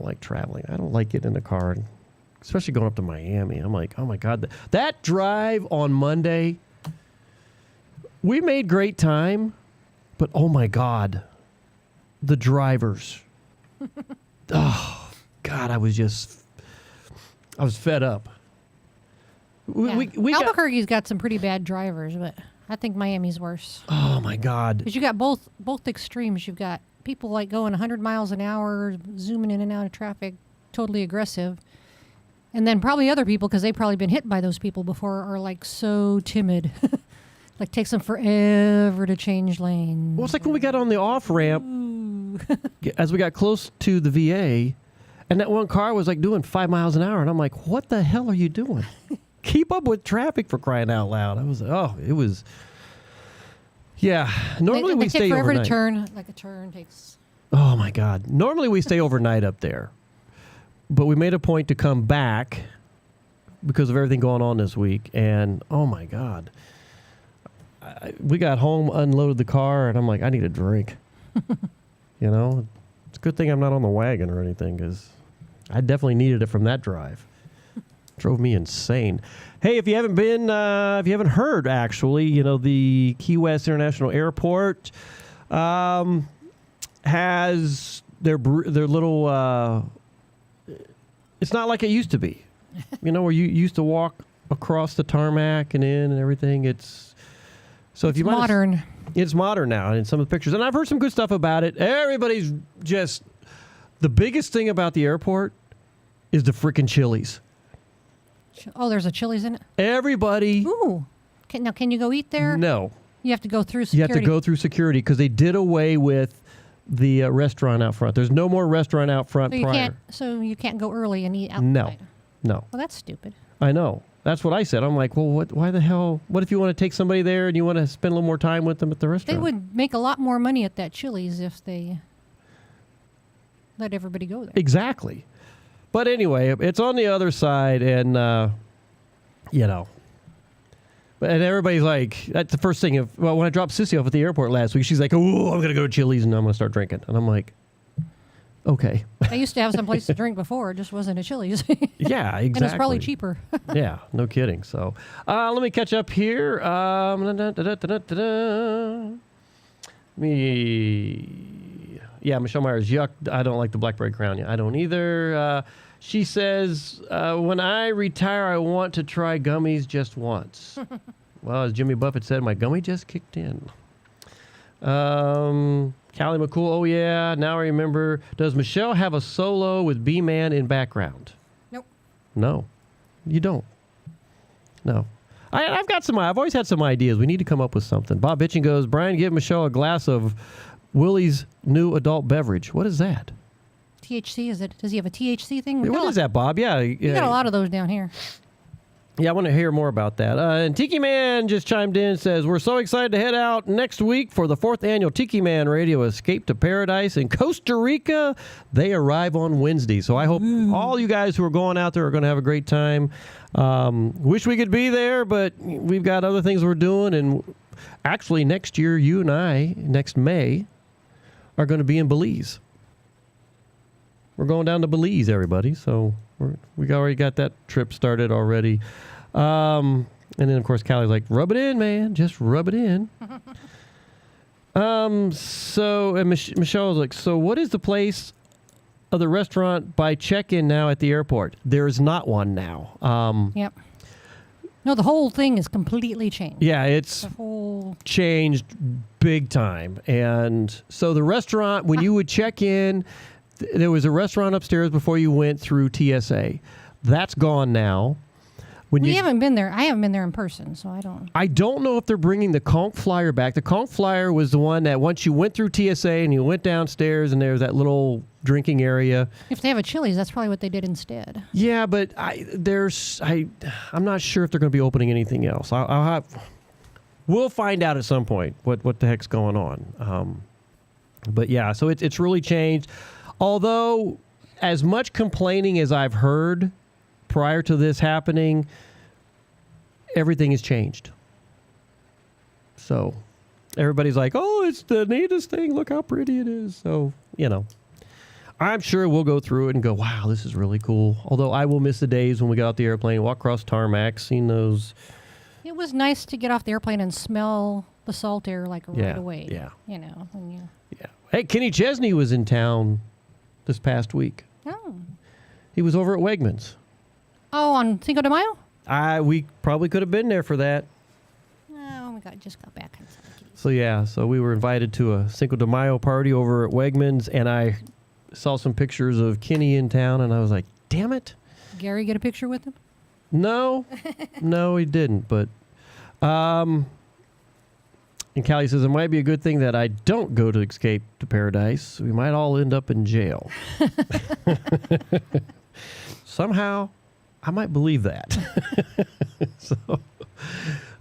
like traveling. I don't like getting in the car, especially going up to Miami. I'm like, oh my God, that drive on Monday, we made great time, but oh my God, the drivers. Oh God, I was fed up. Albuquerque's got some pretty bad drivers, but I think Miami's worse. Oh my God. Because you got both extremes. You've got people like going 100 miles an hour, zooming in and out of traffic, totally aggressive. And then probably other people, because they've probably been hit by those people before, are like so timid. Like takes them forever to change lanes. Well, it's like when we got on the off-ramp, as we got close to the VA, and that one car was like doing 5 miles an hour. And I'm like, what the hell are you doing? Keep up with traffic, for crying out loud. Yeah. Normally we stay forever overnight. To turn. Like a turn takes. Oh my God. Normally we stay overnight up there. But we made a point to come back because of everything going on this week. And oh my God. We got home, unloaded the car, and I'm like, I need a drink. You know? It's a good thing I'm not on the wagon or anything, because I definitely needed it from that drive. Drove me insane. Hey, if you haven't heard, actually, the Key West International Airport has their little. It's not like it used to be, where you used to walk across the tarmac and in and everything. It's modern. It's modern now in some of the pictures, and I've heard some good stuff about it. Everybody's just the biggest thing about the airport is the freaking Chili's. Oh, there's a Chili's in it? Everybody. Ooh. Now, can you go eat there? No. You have to go through security. You have to go through security because they did away with the restaurant out front. There's no more restaurant out front prior. So you can't go early and eat outside? No. Well, that's stupid. I know. That's what I said. I'm like, well, why the hell? What if you want to take somebody there and you want to spend a little more time with them at the restaurant? They would make a lot more money at that Chili's if they let everybody go there. Exactly. But anyway, it's on the other side, and, and everybody's like, that's the first thing. When I dropped Sissy off at the airport last week, she's like, oh, I'm going to go to Chili's and I'm going to start drinking. And I'm like, okay. I used to have some place to drink before. It just wasn't a Chili's. Yeah, exactly. And it's probably cheaper. Yeah, no kidding. So let me catch up here. Yeah, Michelle Myers, yuck. I don't like the Blackberry Crown. Yeah, I don't either. She says, when I retire, I want to try gummies just once. Well, as Jimmy Buffett said, my gummy just kicked in. Callie McCool, oh yeah, now I remember. Does Michelle have a solo with B-Man in background? Nope. No, you don't. No. I've always had some ideas. We need to come up with something. Bob Bitchin goes, Brian, give Michelle a glass of Willie's new adult beverage. What is that? THC, is it? Does he have a THC thing? What is that, Bob? Yeah. We got a lot of those down here. Yeah, I want to hear more about that. And Tiki Man just chimed in and says, we're so excited to head out next week for the 4th annual Tiki Man Radio Escape to Paradise in Costa Rica. They arrive on Wednesday. So I hope all you guys who are going out there are going to have a great time. Wish we could be there, but we've got other things we're doing. And actually, next year, you and I, next May, are going to be in Belize. We're going down to Belize, everybody. So we already got that trip started already. And then, of course, Callie's like, rub it in, man. Just rub it in. And Michelle was like, so what is the place of the restaurant by check-in now at the airport? There is not one now. Yep. No, the whole thing is completely changed. Yeah, it's changed big time. And so the restaurant, when you would check in, there was a restaurant upstairs before you went through TSA. That's gone now. We haven't been there. I haven't been there in person, so I don't. I don't know if they're bringing the Conch Flyer back. The Conch Flyer was the one that once you went through TSA and you went downstairs and there was that little drinking area. If they have a Chili's, that's probably what they did instead. Yeah, but I'm not sure if they're going to be opening anything else. We'll find out at some point what the heck's going on. But yeah, so it's really changed. Although, as much complaining as I've heard prior to this happening, everything has changed. So everybody's like, oh, it's the neatest thing. Look how pretty it is. So, I'm sure we'll go through it and go, wow, this is really cool. Although I will miss the days when we got off the airplane, walk across tarmac, seen those. It was nice to get off the airplane and smell the salt air right away. Yeah. Yeah. Hey, Kenny Chesney was in town this past week. Oh. He was over at Wegmans. Oh, on Cinco de Mayo? We probably could have been there for that. Oh, my God, just got back. So we were invited to a Cinco de Mayo party over at Wegmans, and I saw some pictures of Kenny in town, and I was like, damn it. Gary get a picture with him? No, he didn't, but... And Callie says, it might be a good thing that I don't go to Escape to Paradise. We might all end up in jail. Somehow, I might believe that.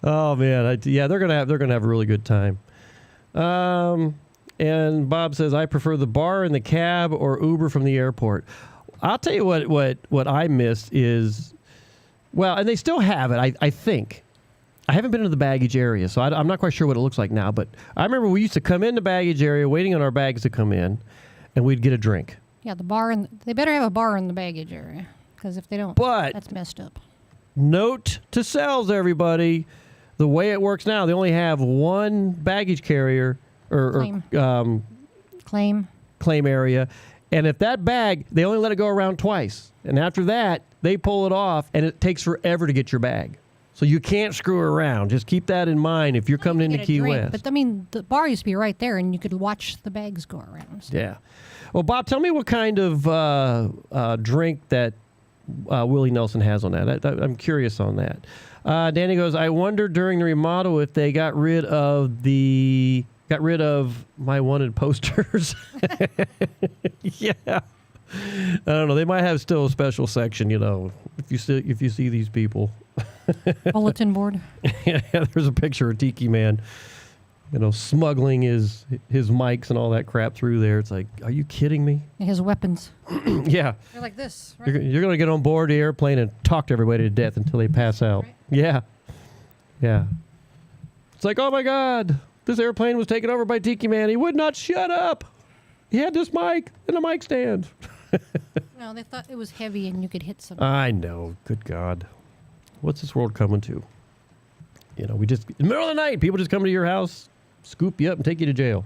Oh man, they're gonna have a really good time. And Bob says, I prefer the bar in the cab or Uber from the airport. I'll tell you what I missed is, and they still have it, I think. I haven't been to the baggage area, so I'm not quite sure what it looks like now. But I remember we used to come in the baggage area, waiting on our bags to come in, and we'd get a drink. Yeah, the bar, they better have a bar in the baggage area, because if they don't, that's messed up. Note to selves, everybody, the way it works now, they only have one baggage carrier claim area, and if that bag, they only let it go around twice, and after that, they pull it off, and it takes forever to get your bag. So you can't screw around. Just keep that in mind if you're coming into Key West. But, the bar used to be right there, and you could watch the bags go around. So. Yeah. Well, Bob, tell me what kind of drink that Willie Nelson has on that. I'm curious on that. Danny goes, I wonder during the remodel if they got rid of my wanted posters. Yeah. I don't know. They might have still a special section, if you see these people. Bulletin board. Yeah, there's a picture of Tiki Man, smuggling his mics and all that crap through there. It's like, are you kidding me? His weapons. Yeah. They're like this, right? You're going to get on board the airplane and talk to everybody to death until they pass out. Right? Yeah. Yeah. It's like, oh my God, this airplane was taken over by Tiki Man. He would not shut up. He had this mic and a mic stand. No, they thought it was heavy and you could hit something. I know. Good God. What's this world coming to? We just, in the middle of the night, people just come to your house, scoop you up, and take you to jail.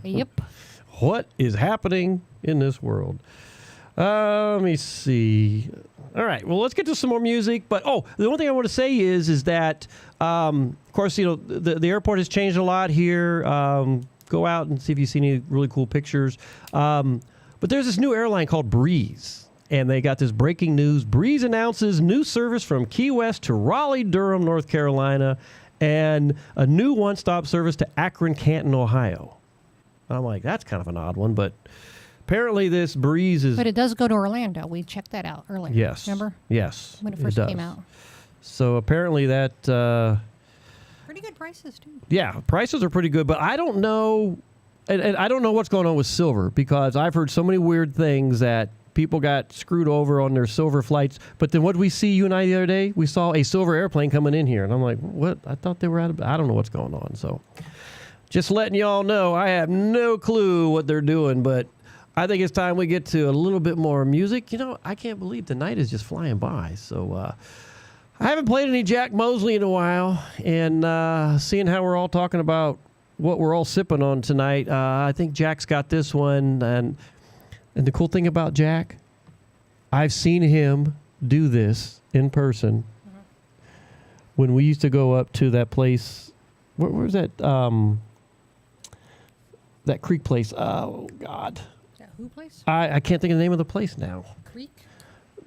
Yep. What is happening in this world? Let me see. All right. Well, let's get to some more music. But the one thing I want to say is that, of course, the airport has changed a lot here. Go out and see if you see any really cool pictures. But there's this new airline called Breeze, and they got this breaking news. Breeze announces new service from Key West to Raleigh-Durham, North Carolina, and a new one-stop service to Akron, Canton, Ohio. I'm like, that's kind of an odd one, but apparently this Breeze is... But it does go to Orlando. We checked that out earlier. Yes. Remember? Yes. When it first came out. So apparently that... pretty good prices, too. Yeah, prices are pretty good, but I don't know... And I don't know what's going on with silver, because I've heard so many weird things that people got screwed over on their silver flights. But then what did we see, you and I, the other day? We saw a silver airplane coming in here, and I'm like, what? I thought they were out of... I don't know what's going on, so... Just letting y'all know, I have no clue what they're doing, but I think it's time we get to a little bit more music. I can't believe the night is just flying by. So I haven't played any Jack Mosley in a while, and seeing how we're all talking about what we're all sipping on tonight, I think Jack's got this one. And the cool thing about Jack, I've seen him do this in person when we used to go up to that place. Where was that? That Creek place. Oh, God. Is that who place? I can't think of the name of the place now. Creek?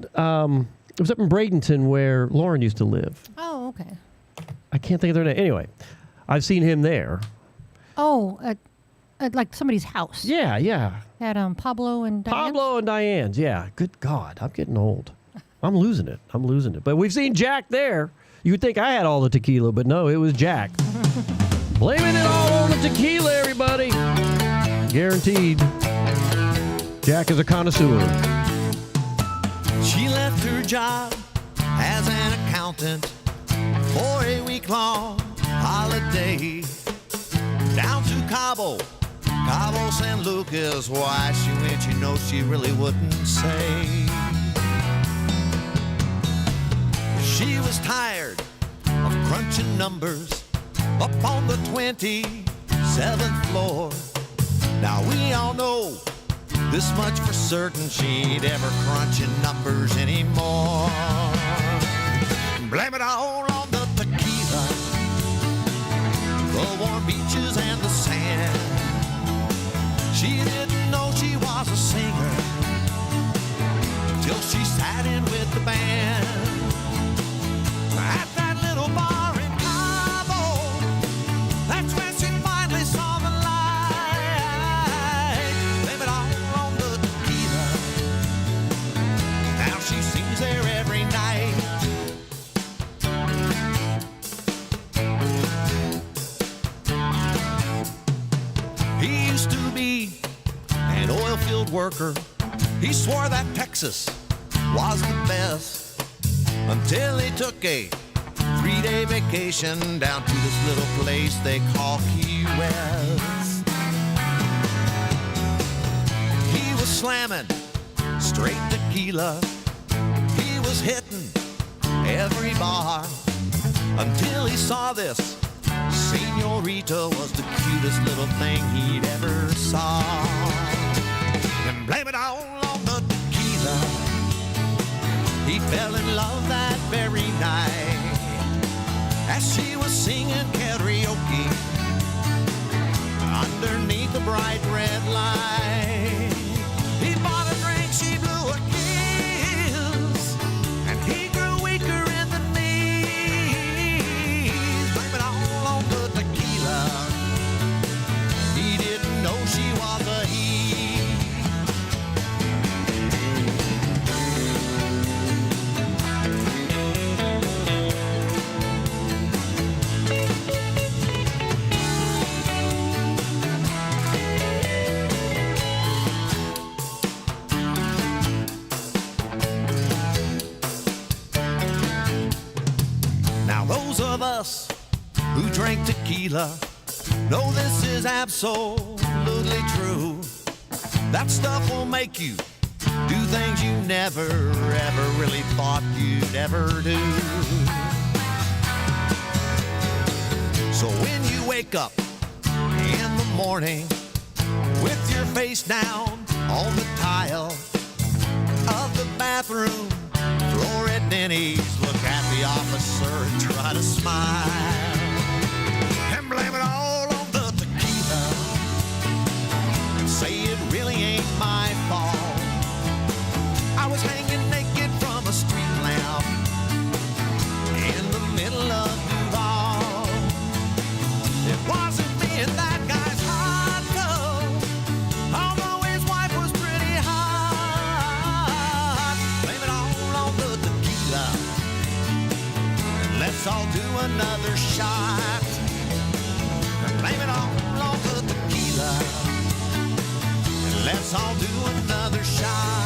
It was up in Bradenton where Lauren used to live. Oh, okay. I can't think of their name. Anyway, I've seen him there. Oh, at like somebody's house. Yeah, yeah. At Pablo and Diane's? Pablo and Diane's, yeah. Good God, I'm getting old. I'm losing it. But we've seen Jack there. You would think I had all the tequila, but no, it was Jack. Blaming it all on the tequila, everybody. Guaranteed. Jack is a connoisseur. She left her job as an accountant for a week-long holiday down to Cabo San Lucas. Why she went, she really wouldn't say. She was tired of crunching numbers up on the 27th floor. Now we all know this much for certain, she'd ever crunching numbers anymore. Blame it all on the tequila, the warm beaches and the sand. She didn't know she was a singer till she sat in with the band at that little bar in Cabo. That's when she finally saw the light. Blame it all on the tequila. Now she sings there every night. He used to be an oil field worker. He swore that Texas was the best until he took a 3-day vacation down to this little place they call Key West. He was slamming straight tequila. He was hitting every bar until he saw this señorita was the cutest little thing he'd ever saw. And blame it all on the tequila, he fell in love that very night as she was singing karaoke underneath the bright red light. He bought a drink, she blew a kiss, and he grew weaker in the knees. Blame it all on the tequila, he didn't know she was a he. Those of us who drink tequila know this is absolutely true. That stuff will make you do things you never, ever really thought you'd ever do. So when you wake up in the morning with your face down on the tile of the bathroom floor at Denny's. Look at the officer and try to smile and blame it all on the tequila and say it really ain't my fault. I was hanging naked from a street lamp in the middle of Duval. It wasn't me and that guy's hot tub, although his wife was pretty hot. Blame it all on the tequila, and let's all do another shot. Blame it all on the tequila, and let's all do another shot.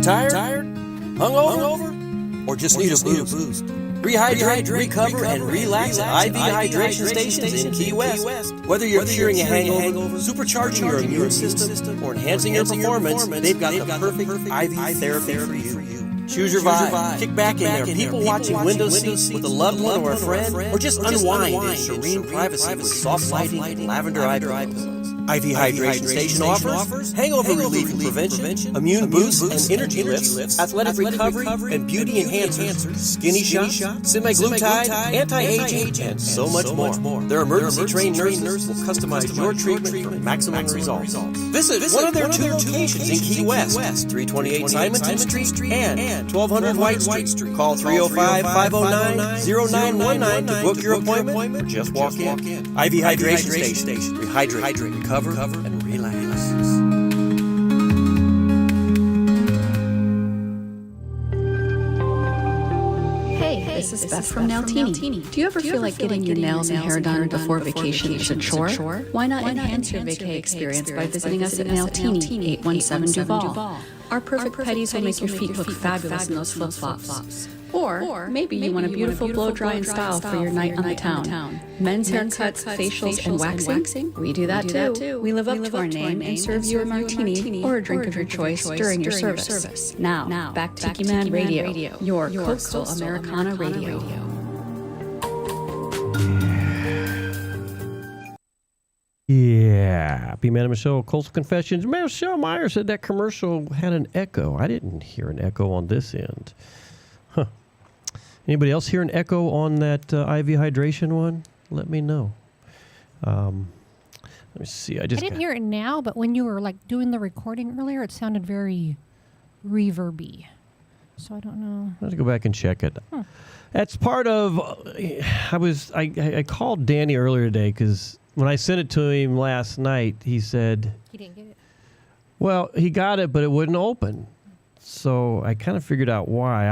Tired? Hungover? Or just need a boost? Rehydrate, recover, and relax at IV Hydration Stations in Key West. Whether you're curing a hangover, supercharging your immune system, or enhancing your performance, they've got the perfect IV therapy for you. Choose your vibe. Kick back in their people-watching window seats with a loved one or a friend, or just unwind in serene privacy with soft lighting and lavender eye pillows. IV Hydration Station offers hangover relief and prevention, immune boosts and energy lifts, athletic recovery and beauty enhancers, skinny shots, semaglutide, anti-aging, and so much more. Their emergency-trained nurses will customize your treatment for maximum results. Visit one of their 2 locations in Key West, 328 Simonton Street and 1200 White Street. Call 305-509-0919 to book your appointment or just walk in. IV Hydration Station. Rehydrate, recover, and relax. Hey, this is Beth from Nailtini. Do you ever feel like getting your nails and hair done before vacation is a chore? Why not enhance your vacay experience by visiting us at Nailtini, 817 Duval? Our perfect petties will make your feet look fabulous in those flip-flops. Or maybe you want a beautiful blow-dry and style for your night on the town. Men's haircuts, facials, and waxing? We do that too. We live up to our name and serve you a martini or a drink of your choice during your service. Now, back to Tiki Man Radio, your coastal Americana radio. Yeah, B-Man and Michelle, Coastal Confessions. Michelle Meyer said that commercial had an echo. I didn't hear an echo on this end. Huh. Anybody else hear an echo on that IV hydration one? Let me know. Let me see. I didn't hear it now, but when you were like doing the recording earlier, it sounded very reverby. So I don't know. I have to go back and check it. That's part of. I called Danny earlier today because when I sent it to him last night, he said he didn't get it. Well, he got it, but it wouldn't open. So I kind of figured out why.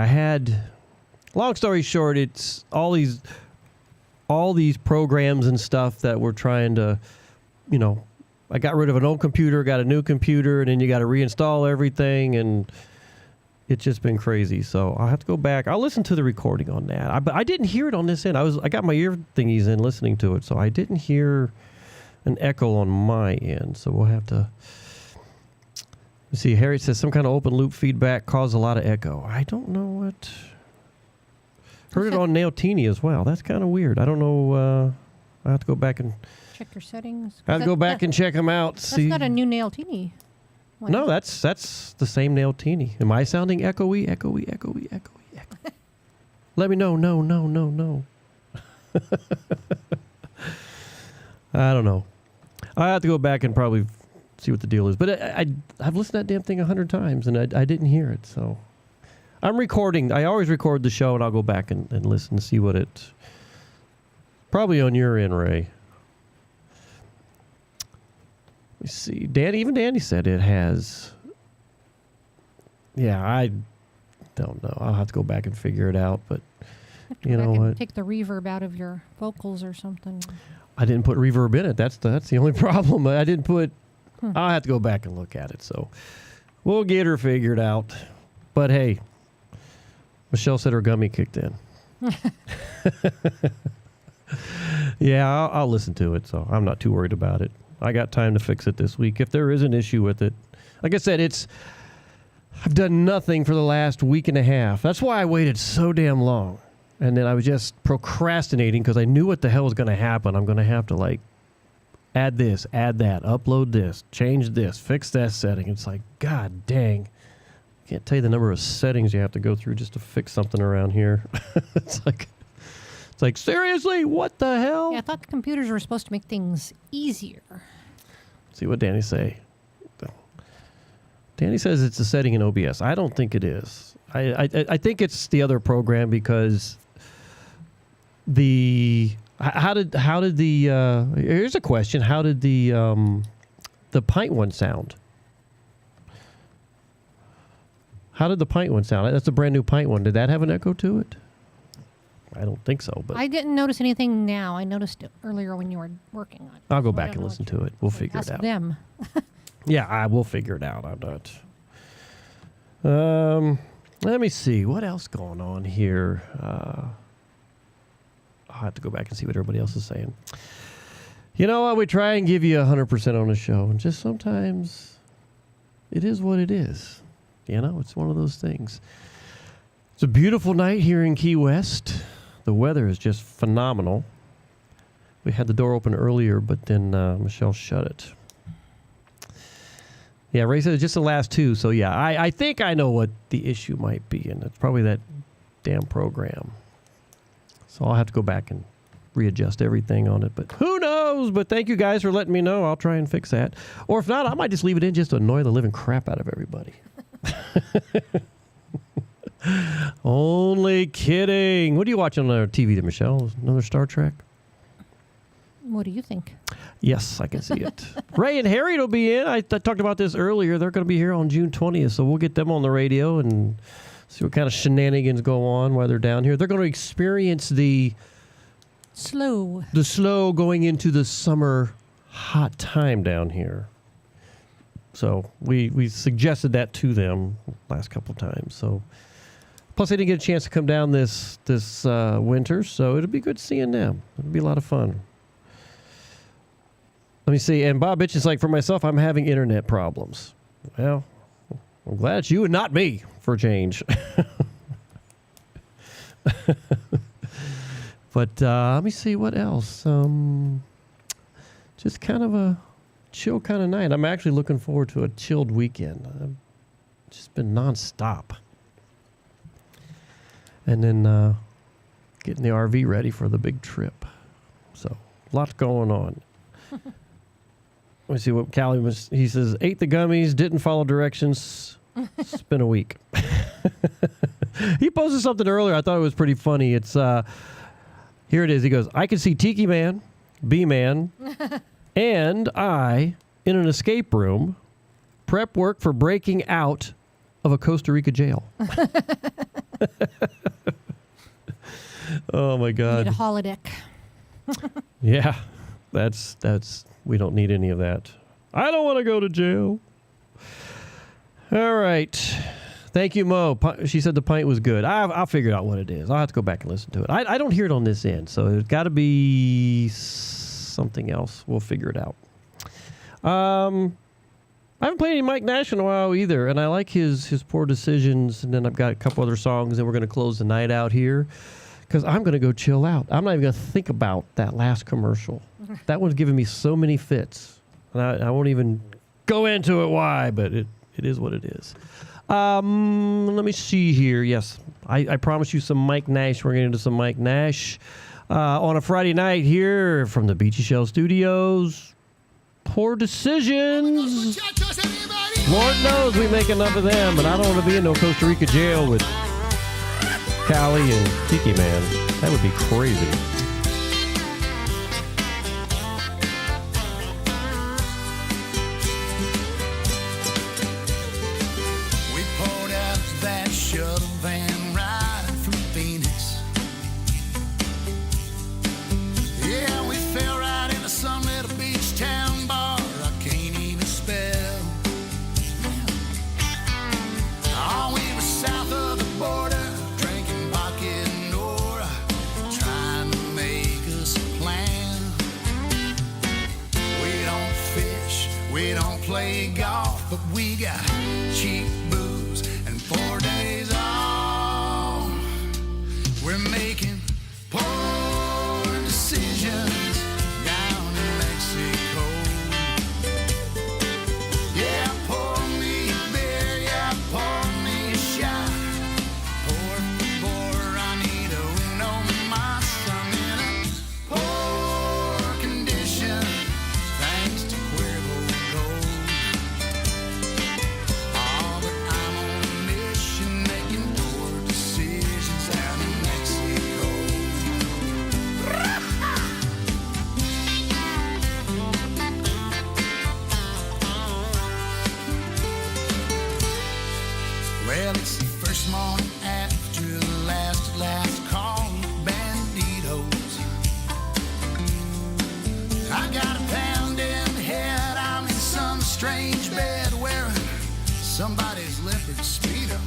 Long story short, it's all these programs and stuff that we're trying to, I got rid of an old computer, got a new computer, and then you got to reinstall everything, and it's just been crazy. So I'll have to go back. I'll listen to the recording on that. But I didn't hear it on this end. I got my ear thingies in listening to it, so I didn't hear an echo on my end. So we'll have to. Let's see, Harry says some kind of open loop feedback caused a lot of echo. I don't know what. Heard it on Nailtini as well. That's kind of weird. I don't know. I have to go back and check your settings. I have to go back and check them out. That's not a new Nailtini. No, that's the same Nailtini. Am I sounding echoey? Let me know. No. I don't know. I have to go back and probably see what the deal is. But I've listened to that damn thing 100 times, and I didn't hear it. So I'm recording. I always record the show, and I'll go back and listen to see what it. Probably on your end, Ray. Let me see. Even Danny said it has. Yeah, I don't know. I'll have to go back and figure it out. But you know what? Take the reverb out of your vocals or something. I didn't put reverb in it. That's the only problem. I didn't put. I'll have to go back and look at it. So we'll get her figured out. But hey, Michelle said her gummy kicked in. Yeah, I'll listen to it. So I'm not too worried about it. I got time to fix it this week. If there is an issue with it, like I said, I've done nothing for the last week and a half. That's why I waited so damn long. And then I was just procrastinating because I knew what the hell was going to happen. I'm going to have to add this, add that, upload this, change this, fix that setting. It's like, God dang. I can't tell you the number of settings you have to go through just to fix something around here. It's like, seriously, what the hell? Yeah, I thought the computers were supposed to make things easier. See what Danny say. Danny says it's a setting in OBS. I don't think it is. I think it's the other program because how did the here's a question. How did the pint one sound? How did the pint one sound? That's a brand new pint one. Did that have an echo to it? I don't think so. But I didn't notice anything now. I noticed it earlier when you were working on it. I'll go back and listen to it. We'll figure it out. Ask them. Yeah, I will figure it out. I'm not. Let me see. What else going on here? I'll have to go back and see what everybody else is saying. You know what? We try and give you 100% on the show. And just sometimes it is what it is. You know, it's one of those things. It's a beautiful night here in Key West. The weather is just phenomenal. We had the door open earlier, but then Michelle shut it. Yeah, Ray said it's just the last two. So, yeah, I think I know what the issue might be, and it's probably that damn program. So I'll have to go back and readjust everything on it. But who knows? But thank you guys for letting me know. I'll try and fix that. Or if not, I might just leave it in just to annoy the living crap out of everybody. Only kidding. What are you watching on TV there, Michelle? Another Star Trek? What do you think? Yes, I can see it. Ray and Harriet will be in. I talked about this earlier. They're going to be here on June 20th, so we'll get them on the radio and see what kind of shenanigans go on while they're down here. They're going to experience the slow going into the summer hot time down here. So we suggested that to them last couple of times. So plus they didn't get a chance to come down this winter, so it'll be good seeing them. It'll be a lot of fun. Let me see. And Bob Bitch is like, for myself, I'm having internet problems. Well, I'm glad it's you and not me for a change. But let me see what else. Just kind of a chill kind of night. I'm actually looking forward to a chilled weekend. I've just been nonstop. And then getting the RV ready for the big trip. So, lots going on. Let me see what Callie was. He says, ate the gummies, didn't follow directions. It's been a week. He posted something earlier. I thought it was pretty funny. It's here it is. He goes, I can see Tiki Man, B-Man, and I in an escape room, prep work for breaking out of a Costa Rica jail. Oh my God. Need a holodeck. Yeah, that's. We don't need any of that. I don't want to go to jail. All right. Thank you, Mo. She said the pint was good. I'll figure out what it is. I'll have to go back and listen to it. I don't hear it on this end, so it's got to be something else. We'll figure it out. I haven't played any Mike Nash in a while either, and I like his Poor Decisions, and then I've got a couple other songs, and we're going to close the night out here because I'm going to go chill out. I'm not even going to think about that last commercial. That one's giving me so many fits. And I won't even go into it why, but it is what it is. Let me see here. Yes, I promised you some Mike Nash. We're getting into some Mike Nash on a Friday night here from the Beachy Shell Studios. Poor Decisions. Lord knows we make enough of them, but I don't want to be in no Costa Rica jail with Callie and Tiki Man. That would be crazy. But we got cheap booze and 4 days off. We're making poor decisions down in Mexico. Yeah, pour me a beer, yeah, pour me a shot. Por favor, I need uno más. I'm in a poor condition, thanks to Cuervo Gold. Well, it's the first morning after the last call of banditos. I got a pound in the head. I'm in some strange bed wearing somebody's leopard Speedo.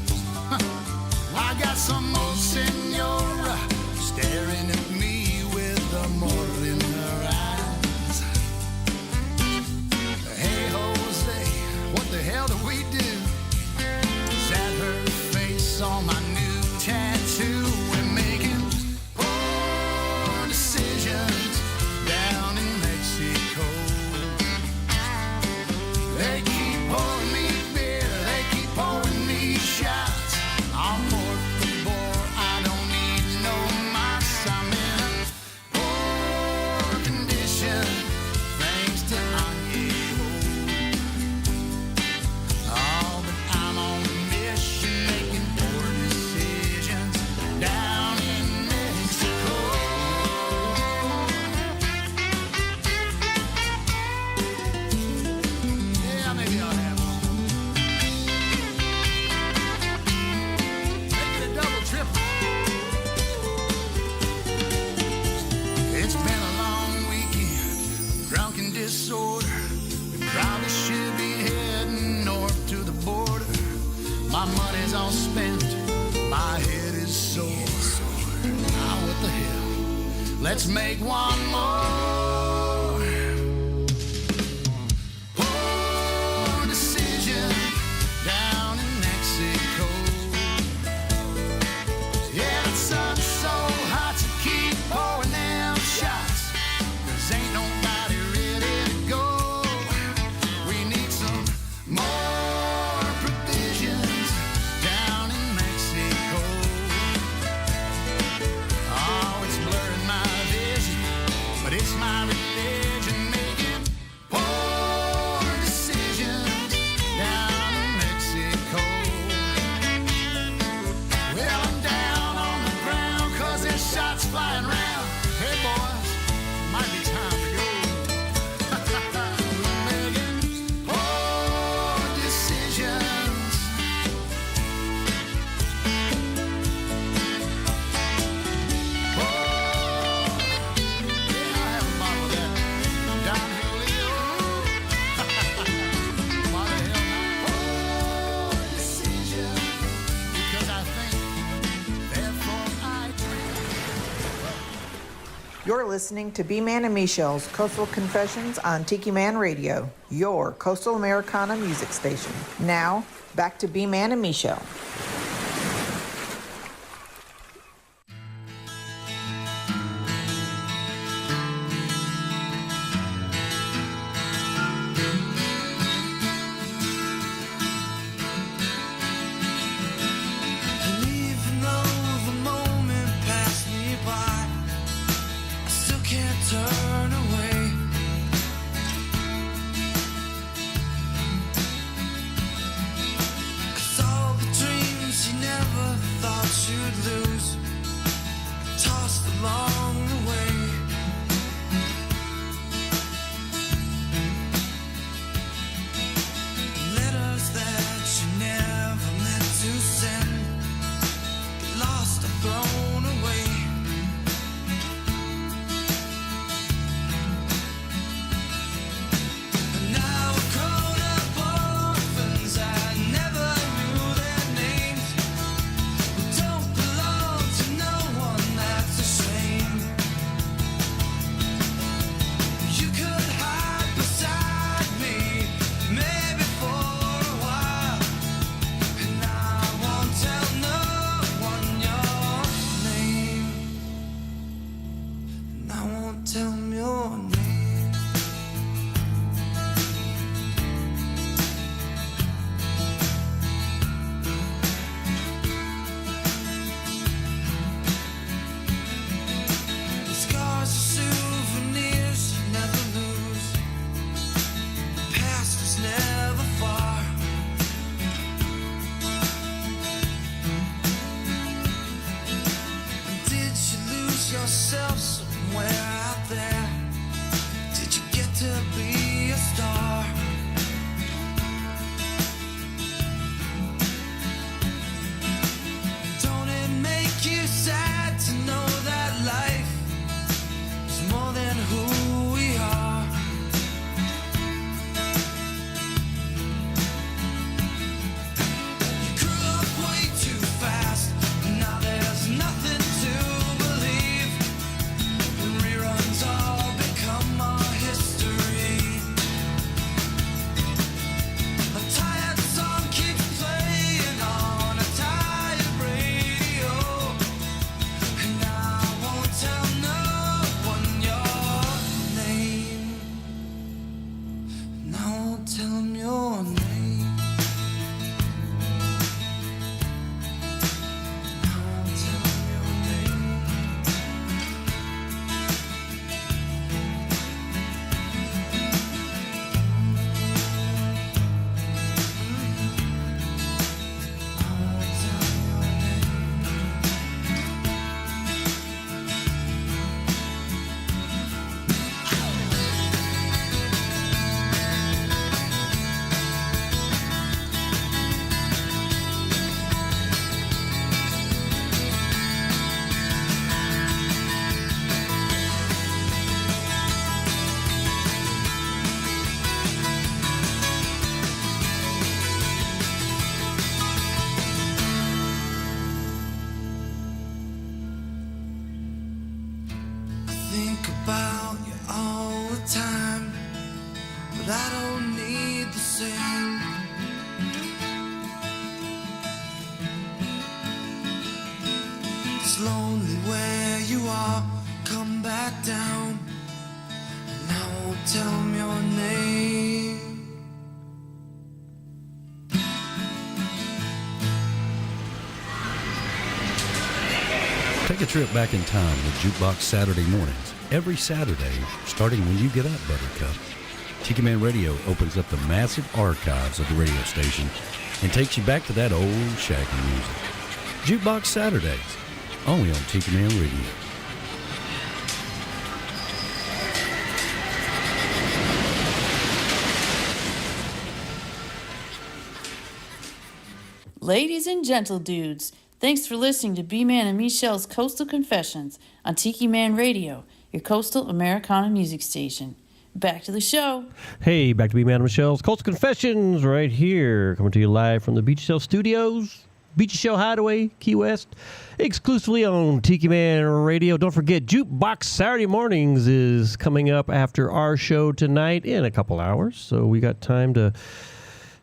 shorter. We probably should be heading north to the border. My money's all spent, my head is sore. Now what the hell? Let's make one more. Poor decision down in Mexico. Yeah, the sun's so hot to keep pouring them shots. 'Cause ain't nobody ready to go. We need some more provisions down in Mexico. Oh, it's blurring my vision, but it's my religion making poor decisions down in Mexico. Well, I'm down on the ground 'cause there's shots flying around. Hey boys, might be time to go. We're making poor decisions. Yeah, I have a bottle of that Don Julio. Why the hell not? Poor decision, because I think, therefore I drink. You're listening to B-Man and Michelle's Coastal Confessions on Tiki Man Radio, your Coastal Americana music station. Now, back to B-Man and Michelle. And even though the moment passed me by, I still can't turn away. 'Cause all the dreams but I don't need the same. It's lonely where you are, come back down, and I won't tell them your name. Take a trip back in time with Jukebox Saturday mornings. Every Saturday, starting when you get up, Buttercup. Tiki Man Radio opens up the massive archives of the radio station and takes you back to that old shaggy music. Jukebox Saturdays, only on Tiki Man Radio. Ladies and gentle dudes, thanks for listening to B-Man and Michelle's Coastal Confessions on Tiki Man Radio, your coastal Americana music station. Back to the show. Hey, back to B-Man and Michelle's Coastal Confessions right here, coming to you live from the Beach Shell Studios, Beach Shell Hideaway, Key West, exclusively on Tiki Man Radio. Don't forget, Jukebox Saturday mornings is coming up after our show tonight in a couple hours, so we got time to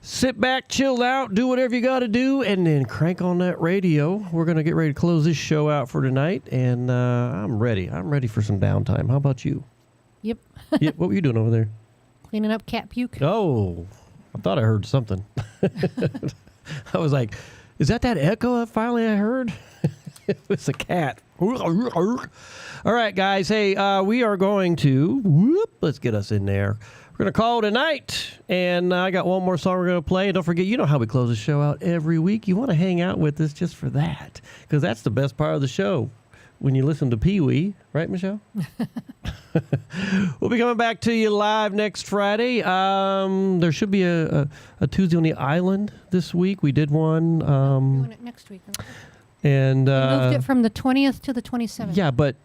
sit back, chill out, do whatever you got to do, and then crank on that radio. We're going to get ready to close this show out for tonight, and I'm ready. I'm ready for some downtime. How about you? Yep. Yep. What were you doing over there? Cleaning up cat puke. Oh, I thought I heard something. I was like, is that echo that finally I heard? It was a cat. All right, guys. Hey, we are going to, let's get us in there. We're going to call tonight, and I got one more song we're going to play. And don't forget, you know how we close the show out every week. You want to hang out with us just for that, because that's the best part of the show, when you listen to Pee-wee. Right, Michelle? We'll be coming back to you live next Friday. There should be a Tuesday on the Island this week. We did one. Doing it next week. And we moved it from the 20th to the 27th. Yeah, but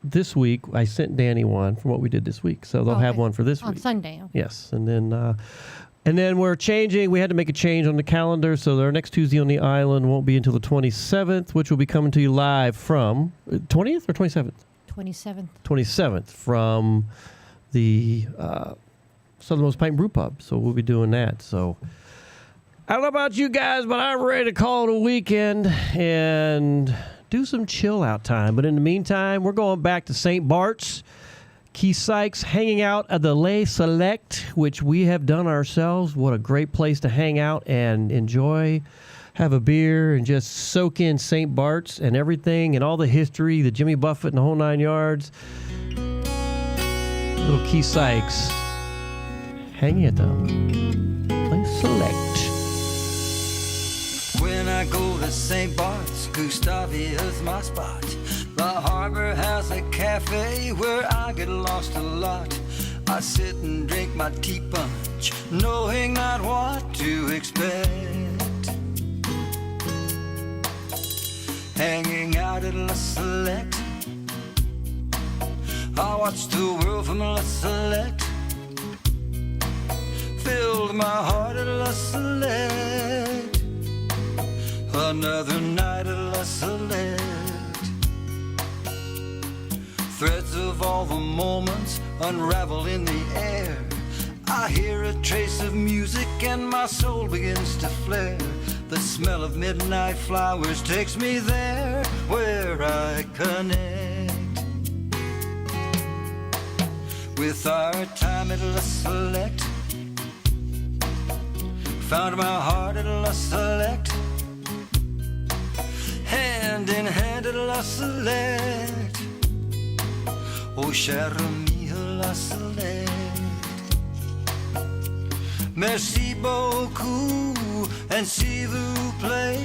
this week I sent Danny one from what we did this week, so they'll have one for this week on Sunday. Okay. Yes, and then we're changing. We had to make a change on the calendar, so our next Tuesday on the Island won't be until the 27th, which will be coming to you live from 20th or 27th. 27th. 27th from the Southernmost Pint Brewpub. So we'll be doing that. So I don't know about you guys, but I'm ready to call it a weekend and do some chill out time. But in the meantime, we're going back to St. Bart's, Key Sykes, hanging out at the Les Select, which we have done ourselves. What a great place to hang out and enjoy, have a beer, and just soak in St. Bart's and everything and all the history, the Jimmy Buffett and the whole 9 yards. Little Key Sykes hanging at the Les Select. When I go to St. Bart's, Gustavia's my spot. The harbor has a cafe where I get lost a lot. I sit and drink my tea punch, knowing not what to expect. Hanging out at La Select, I watch the world from La Select. Filled my heart at La Select. Another night at La Select. Threads of all the moments unravel in the air. I hear a trace of music and my soul begins to flare. The smell of midnight flowers takes me there where I connect with our time at La Select. Found my heart at La Select. Hand in hand at La Select. Oh, chère amie, La Select. Merci beaucoup and s'il vous plaît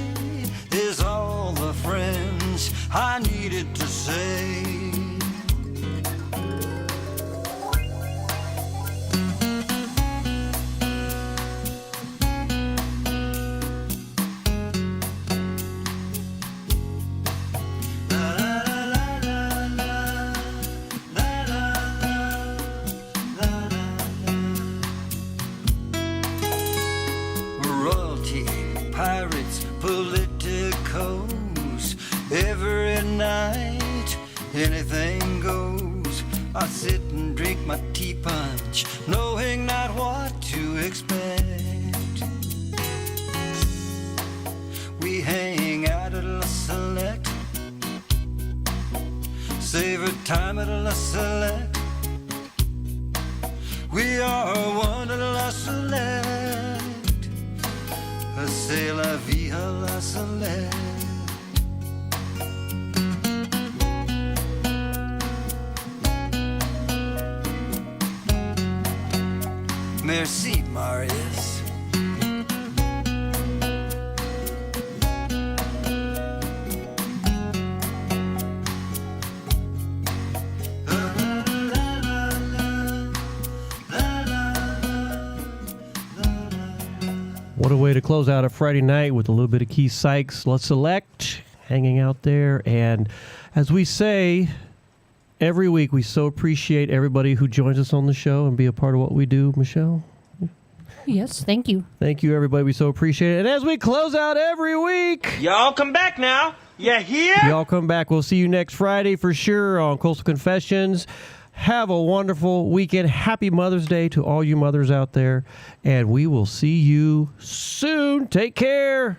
is all the friends I needed to say. Anything goes. I sit and drink my tea punch, knowing now time at La Select. We are one at La Select. C'est la vie à La Select. Merci, Marius. What a way to close out a Friday night with a little bit of Keith Sykes. Let's Select, hanging out there. And as we say every week, we so appreciate everybody who joins us on the show and be a part of what we do. Michelle? Yes, thank you. Thank you, everybody. We so appreciate it. And as we close out every week... Y'all come back now. You hear? Y'all come back. We'll see you next Friday for sure on Coastal Confessions. Have a wonderful weekend. Happy Mother's Day to all you mothers out there. And we will see you soon. Take care.